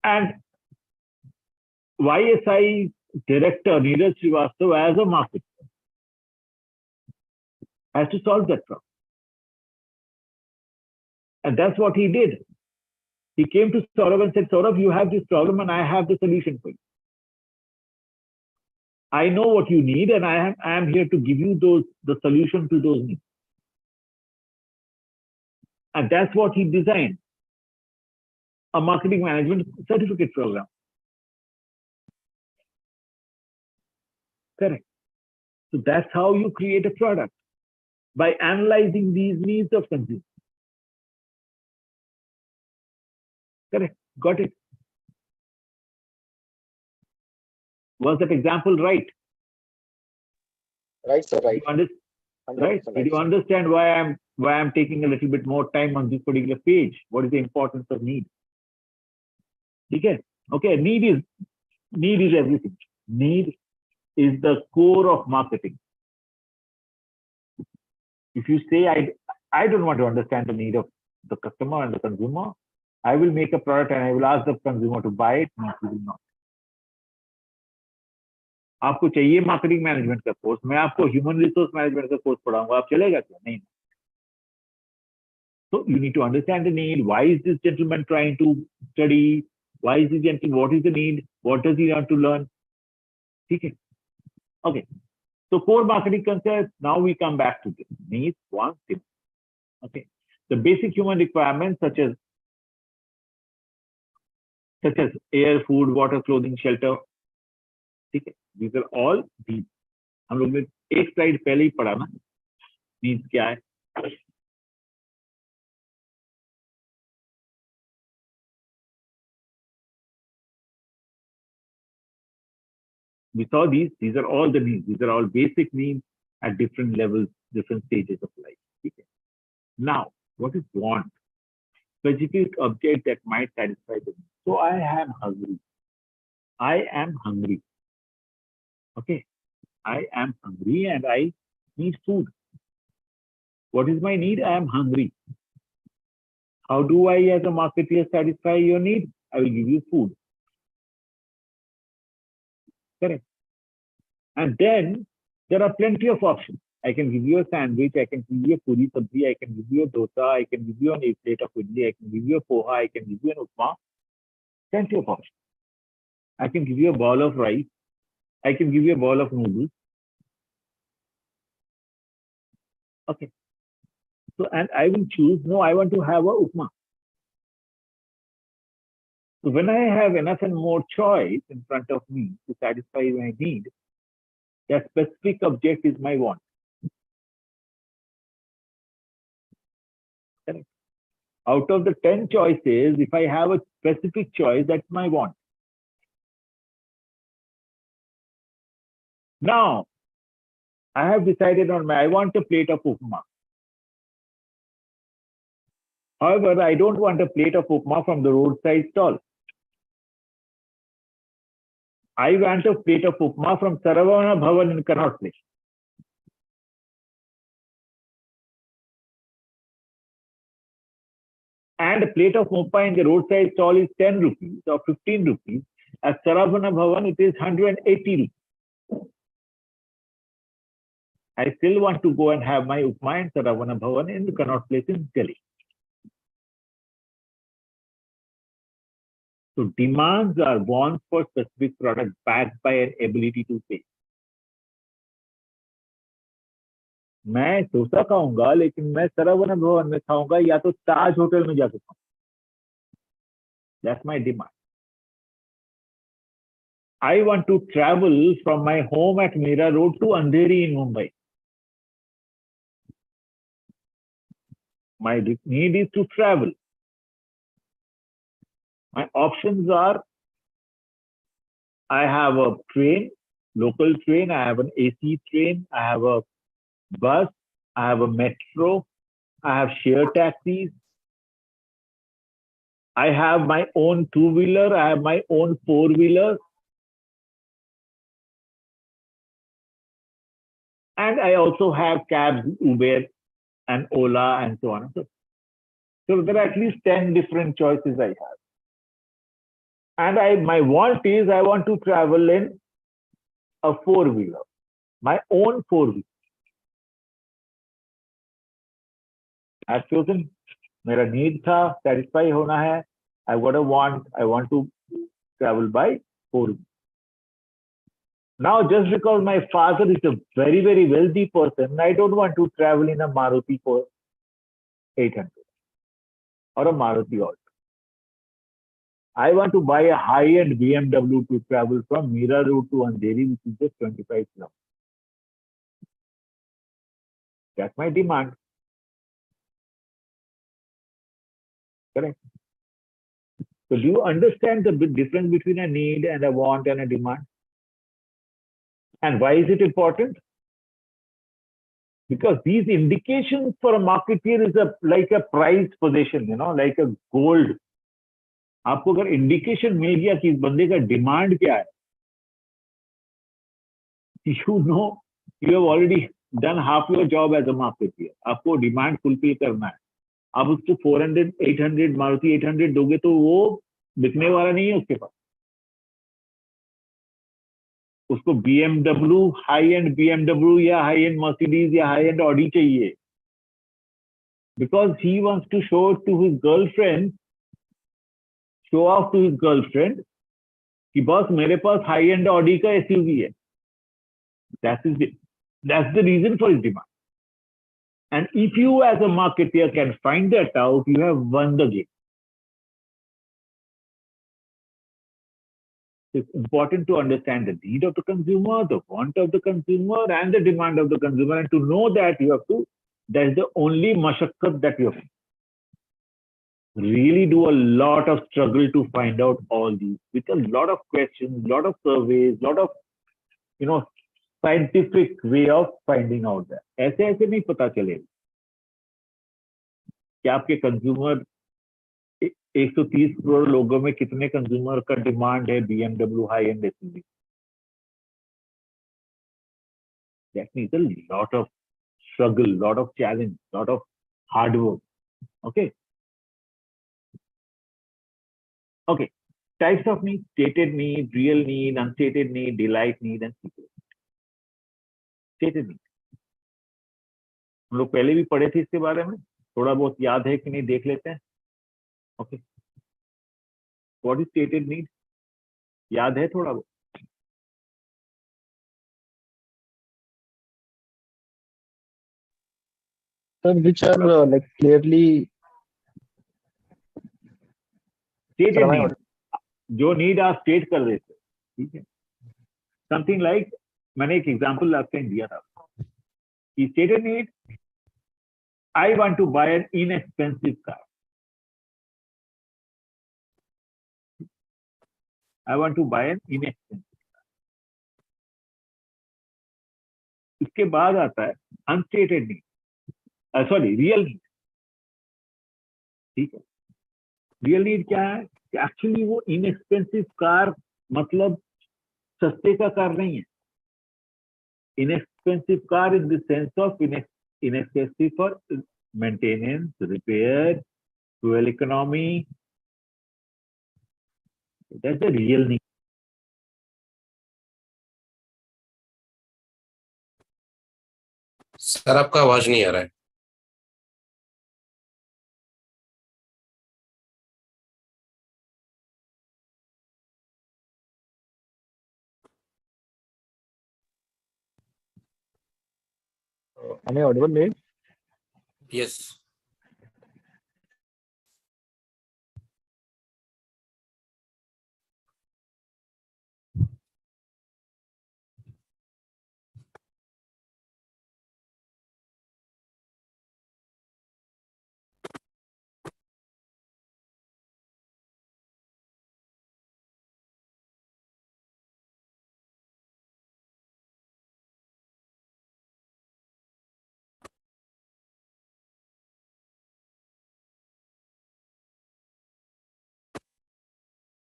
Speaker 5: And YSI director Neeraj Srivastava as a marketer has to solve that problem. And that's what he did. He came to Saurabh and said, Saurabh, you have this problem and I have the solution for you. I know what you need and I am here to give you the solution to those needs. And that's what he designed, a marketing management certificate program. Correct. So that's how you create a product, by analyzing these needs of consumers. Correct. Got it. Was that example right?
Speaker 6: Right, sir, right.
Speaker 5: Right. Did you understand why I'm taking a little bit more time on this particular page? What is the importance of need? Okay. Okay. Need is everything. Need is the core of marketing. If you say I don't want to understand the need of the customer and the consumer, I will make a product and I will ask the consumer to buy it. No, he will not. आपको चाहिए marketing management का course, मैं आपको human resource management का course पढ़ाऊंगा, आप चलेगा क्या? नहीं. So you need to understand the need. Why is this gentleman trying to study? Why is this gentleman? What is the need? What does he want to learn? Okay. Okay. So core marketing concepts. Now we come back to this. Needs, wants, demand. Okay. The basic human requirements such as such as air, food, water, clothing, shelter. ठीक है, these are all needs. हम लोग ने एक slide पहले ही पढ़ा ना, needs क्या है. We saw these are all the needs. These are all basic needs at different levels, different stages of life. Okay. Now, what is want? Specific object that might satisfy the need. So I am hungry. I am hungry. Okay. I am hungry and I need food. What is my need? I am hungry. How do I, as a marketer, satisfy your need? I will give you food. Correct. And then there are plenty of options. I can give you a sandwich, I can give you a puri sabzi, I can give you a dosa, I can give you a plate of idli, I can give you a poha, I can give you an upma. Plenty of options. I can give you a bowl of rice, I can give you a bowl of noodles. Okay. So, and I will choose, no, I want to have a upma. So when I have enough and more choice in front of me to satisfy my need, that specific object is my want. Correct. Out of the 10 choices, if I have a specific choice, that's my want. Now, I have decided on I want a plate of upma. However, I don't want a plate of upma from the roadside stall. I want a plate of upma from Saravana Bhavan in Connaught Place. And a plate of upma in the roadside stall is 10 rupees or 15 rupees. At Saravana Bhavan, it is 180 rupees. I still want to go and have my upma in Saravana Bhavan in the Connaught Place in Delhi. So demands are wants for specific product backed by an ability to pay. मैं डोसा खाऊंगा लेकिन मैं सरवण भवन में खाऊंगा या तो ताज hotel में जाकर खाऊंगा. That's my demand. I want to travel from my home at Mira Road to Andheri in Mumbai. My need is to travel. My options are, I have a train, local train, I have an AC train, I have a bus, I have a metro, I have share taxis, I have my own two-wheeler, I have my own four-wheeler, and I also have cabs, Uber and Ola and so on and so forth. So there are at least 10 different choices I have. And my want is I want to travel in a four-wheeler, my own four-wheeler. I've chosen, मेरा need था, satisfy होना है. I got a want, I want to travel by four-wheeler. Now, just because my father is a very, very wealthy person, I don't want to travel in a Maruti for 800 or a Maruti Alto. I want to buy a high-end BMW to travel from Mira Road to Andheri, which is just 25 kilometers. That's my demand. Correct. So do you understand the difference between a need and a want and a demand? And why is it important? Because these indications for a marketeer is like a prized possession, like a gold. आपको अगर indication मिल गया कि इस बंदे का demand क्या है, you know you have already done half your job as a marketeer. आपको डिमांड फुलफिल करना है. आप उसको 400, 800 मारुति 800 दोगे तो वो बिकने वाला नहीं है उसके पास. उसको BMW, हाई एंड BMW या हाई एंड मर्सिडीज या हाई एंड ऑडी चाहिए. Because he wants to show it to his girlfriend, show off to his girlfriend कि बॉस मेरे पास हाई एंड ऑडी का SUV है. That's the reason for his demand. And if you as a marketer can find that out, you have won the game. So it's important to understand the need of the consumer, the want of the consumer, and the demand of the consumer. And to know that, that's the only mashakkat that you have to really do a lot of struggle to find out all these, with a lot of questions, lot of surveys, lot of, scientific way of finding out that. ऐसे ऐसे नहीं पता चलेगा कि आपके consumer 130 crore लोगों में कितने कंज्यूमर का डिमांड है BMW high and SUV. That needs a lot of struggle, lot of challenge, lot of hard work. Okay. Okay. Types of need: stated need, real need, unstated need, delight need, and secret. Stated need. हम लोग पहले भी पढ़े थे इसके बारे में, थोड़ा बहुत याद है कि नहीं देख लेते हैं. Okay. What is stated need? याद है थोड़ा बहुत?
Speaker 2: Sir, which are like clearly.
Speaker 5: Stated
Speaker 2: Sir, am I
Speaker 5: need. जो नीड आप स्टेट कर देते, ठीक है. समथिंग लाइक, मैंने एक एग्जांपल लास्ट टाइम दिया था कि stated need, I want to buy an inexpensive car. I want to buy an inexpensive car. इसके बाद आता है unstated need, sorry real need. ठीक है. रियल नीड क्या है? एक्चुअली वो इनएक्सपेंसिव कार मतलब सस्ते का कार नहीं है. Inexpensive car in the sense of inexpensive for maintenance, repair, fuel economy. That's the real need.
Speaker 3: Sir आपका आवाज नहीं आ रहा है.
Speaker 2: Am I audible, mate?
Speaker 3: Yes.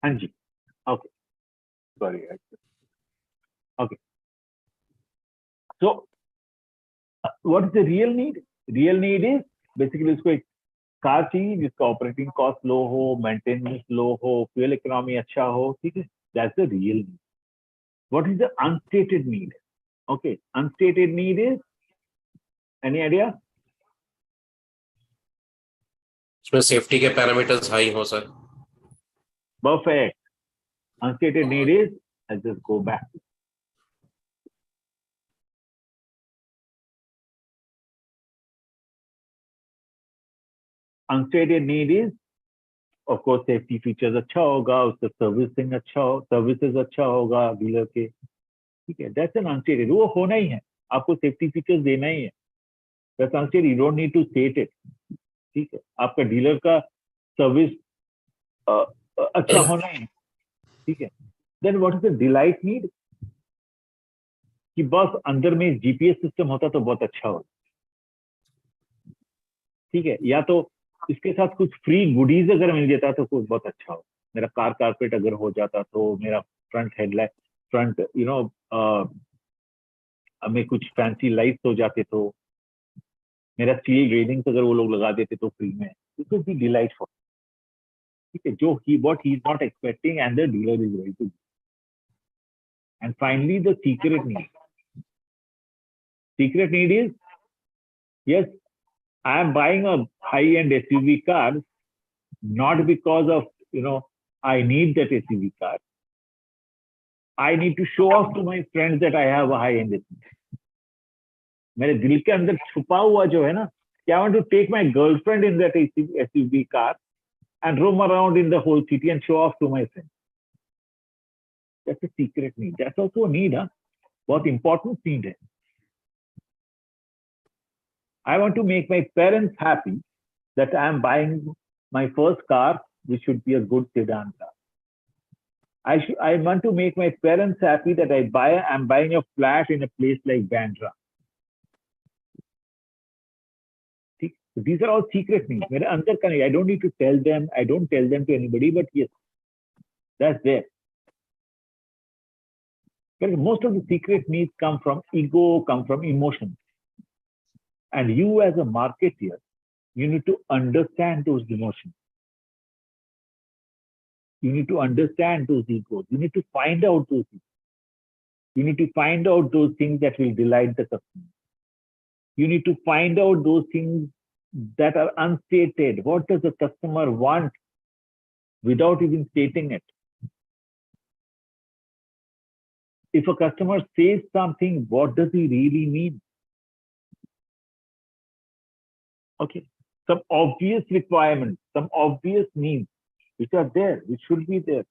Speaker 5: हाँ जी. Okay. Sorry. Okay. So, what is the real need? Real need is basically उसको एक car चाहिए जिसका ऑपरेटिंग कॉस्ट लो हो, मेंटेनेंस लो हो, फ्यूल इकोनॉमी अच्छा हो. ठीक है. That's the real need. What is the unstated need? Okay, unstated need is, any idea?
Speaker 3: इसमें सेफ्टी के पैरामीटर्स हाई हो sir.
Speaker 5: Perfect. Unstated need is, let's just go back. Unstated need is, of course, safety features अच्छा होगा, उसका servicing अच्छा हो, services अच्छा होगा डीलर के. ठीक है. That's an unstated. वो होना ही है, आपको सेफ्टी फीचर्स देना ही है. That's unstated. You don't need to state it. ठीक है. आपका डीलर का सर्विस अच्छा होना ही. ठीक है. Then what is the delight need? कि बस अंदर में जीपीएस सिस्टम होता तो बहुत अच्छा होता. ठीक है. या तो इसके साथ कुछ फ्री गुडीज अगर मिल जाता तो कुछ बहुत अच्छा हो. मेरा कार कारपेट अगर हो जाता तो, मेरा फ्रंट हेडलाइट, फ्रंट में कुछ फैंसी लाइट्स हो जाते तो, मेरा स्टील रेलिंग्स अगर वो लोग लगा देते तो फ्री में. This would be delightful. ठीक है. जो what he is not expecting and the dealer is ready to. And finally the secret need. Secret need is, yes, I am buying a high-end SUV car, not because of, I need that SUV car. I need to show off to my friends that I have a high-end SUV. मेरे दिल के अंदर छुपा हुआ जो है ना, I want to take my girlfriend in that SUV car and roam around in the whole city and show off to my friends.
Speaker 7: That's a secret need. That's also a need, huh? बहुत important need है. I want to make my parents happy that I am buying my first car, which should be a good sedan car. I want to make my parents happy that I'm buying a flat in a place like Bandra. So these are all secret needs. मेरे अंदर का नहीं. I don't need to tell them. I don't tell them to anybody, but yes, that's there. Because most of the secret needs come from ego, come from emotions. And you as a marketeer, you need to understand those emotions. You need to understand those egos. You need to find out those things. You need to find out those things that will delight the customer. You need to find out those things that are unstated. What does the customer want without even stating it? If a customer says something, what does he really mean? Okay, some obvious requirements, some obvious needs, which are there, which should be there.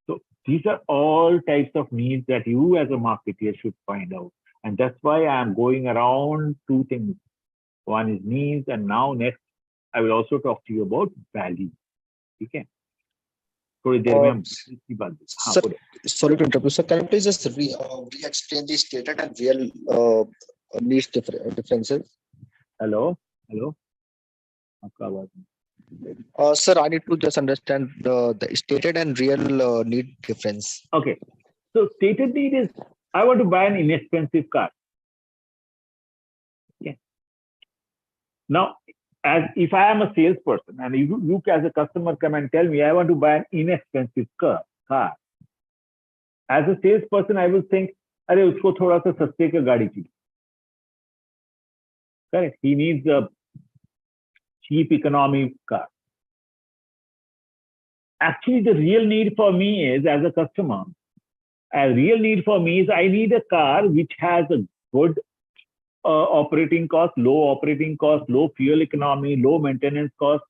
Speaker 7: So these are all types of needs that you as a marketer should find out. And that's why I'm going around two things. One is needs, and now next, I will also talk to you about value. Okay. थोड़ी देर में हम इसकी बात करेंगे. हाँ,
Speaker 6: Sir,
Speaker 7: बोलो.
Speaker 6: sorry to interrupt you, sir. Can you please just re-explain the stated and real needs differences?
Speaker 7: Hello, hello. आपका आवाज नहीं.
Speaker 6: Sir, I need to just understand the stated and real need difference.
Speaker 7: Okay. So stated need is, I want to buy an inexpensive car. Yeah. Now, as if I am a salesperson and you as a customer come and tell me I want to buy an inexpensive car. As a salesperson, I will think, अरे उसको थोड़ा सा सस्ते का गाड़ी चाहिए. Correct. He needs a cheap economy car. Actually, the real need for me is, as a customer, a real need for me is I need a car which has a good operating cost, low operating cost, low fuel economy, low maintenance cost.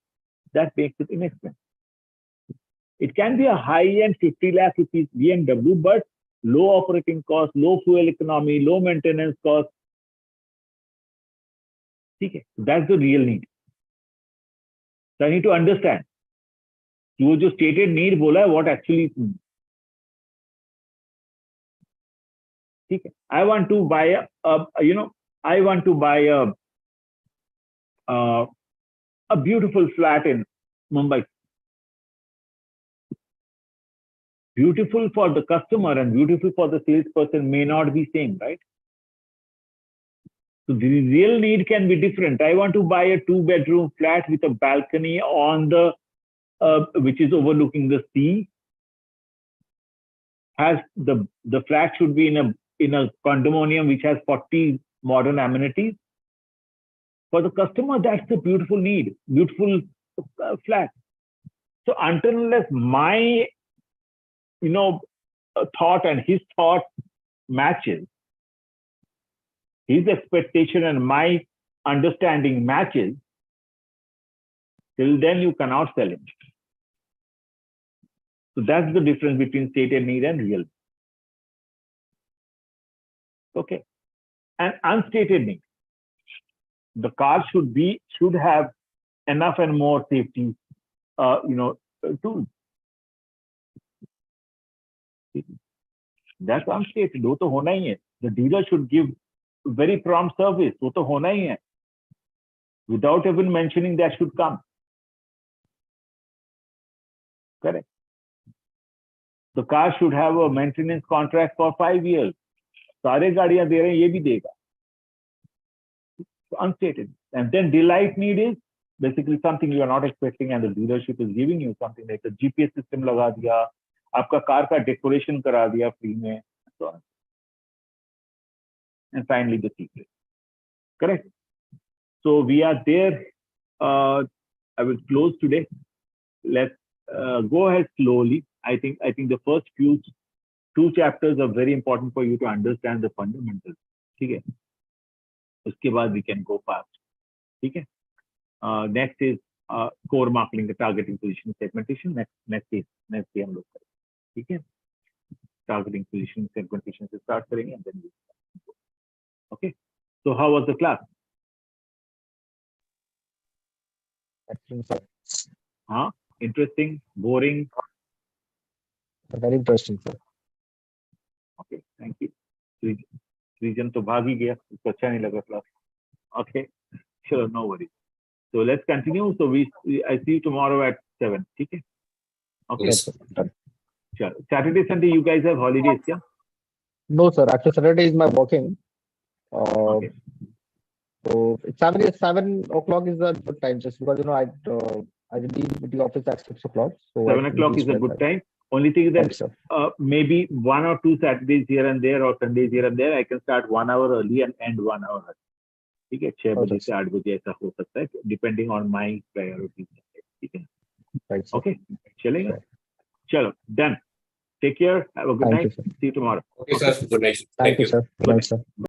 Speaker 7: That makes it inexpensive. It can be a high-end 50 lakh rupees BMW, but low operating cost, low fuel economy, low maintenance cost. Okay, that's the real need. So I need to understand. वो जो stated need बोला है, what actually it means. ठीक है. I want to buy I want to buy a beautiful flat in Mumbai. Beautiful for the customer and beautiful for the salesperson may not be same, right? So the real need can be different. I want to buy a 2-bedroom flat with a balcony on the which is overlooking the sea. Has the flat should be in a condominium which has 40 modern amenities. For the customer, that's a beautiful need, beautiful flat. So until unless my thought and his thought matches, his expectation and my understanding matches, till then you cannot sell him. So that's the difference between stated need and real. Okay. And unstated need. The car should have enough and more safety, tools. That's unstated. वो तो होना ही है. The dealer should give very prompt service. वो तो होना ही है. Without even mentioning that should come. Correct. The car should have a maintenance contract for 5 years. सारे गाड़ियां दे रहे हैं, ये भी देगा. So unstated. And then delight need is basically something you are not expecting and the dealership is giving you, something like a GPS system लगा दिया, आपका कार का डेकोरेशन करा दिया फ्री में, so on. And finally the secret. Correct. So we are there. I will close today. Let's go ahead slowly. I think the first two chapters are very important for you to understand the fundamentals. ठीक है. उसके बाद we can go fast. ठीक है. Next is core marketing, the targeting, position, segmentation. Next day हम लोग करेंगे. ठीक है, targeting position segmentation से start करेंगे and then okay. So how was the class?
Speaker 2: Excellent, sir.
Speaker 7: Huh? Interesting, boring?
Speaker 2: Very interesting, sir.
Speaker 7: Okay, thank you. Region तो भाग ही गया, उसको अच्छा नहीं लगा class. Okay, sure, no worries. So let's continue. So I see you tomorrow at 7. ठीक है? Okay.
Speaker 3: Yes.
Speaker 7: Sure. Saturday, Sunday, you guys have holidays, yeah?
Speaker 2: No, sir. Actually, Saturday is my working.
Speaker 7: Okay.
Speaker 2: So 7 o'clock is a good time, just because I will be at the office at 6 o'clock. So
Speaker 7: 7 o'clock is a good time. Only thing is
Speaker 2: Thanks,
Speaker 7: that
Speaker 2: sir.
Speaker 7: maybe 1 or 2 Saturdays here and there or Sundays here and there, I can start 1 hour early and end 1 hour early. ठीक है, 6 बजे से 8 बजे ऐसा हो सकता है, depending on my priorities. ठीक है,
Speaker 2: Right, sir.
Speaker 7: okay, चलेगा, चलो, done. Take care. Have a good
Speaker 2: Thank
Speaker 7: night.
Speaker 2: you, sir.
Speaker 7: See you tomorrow.
Speaker 3: Okay, sir. Good night.
Speaker 2: Thank you, sir. Good night, sir.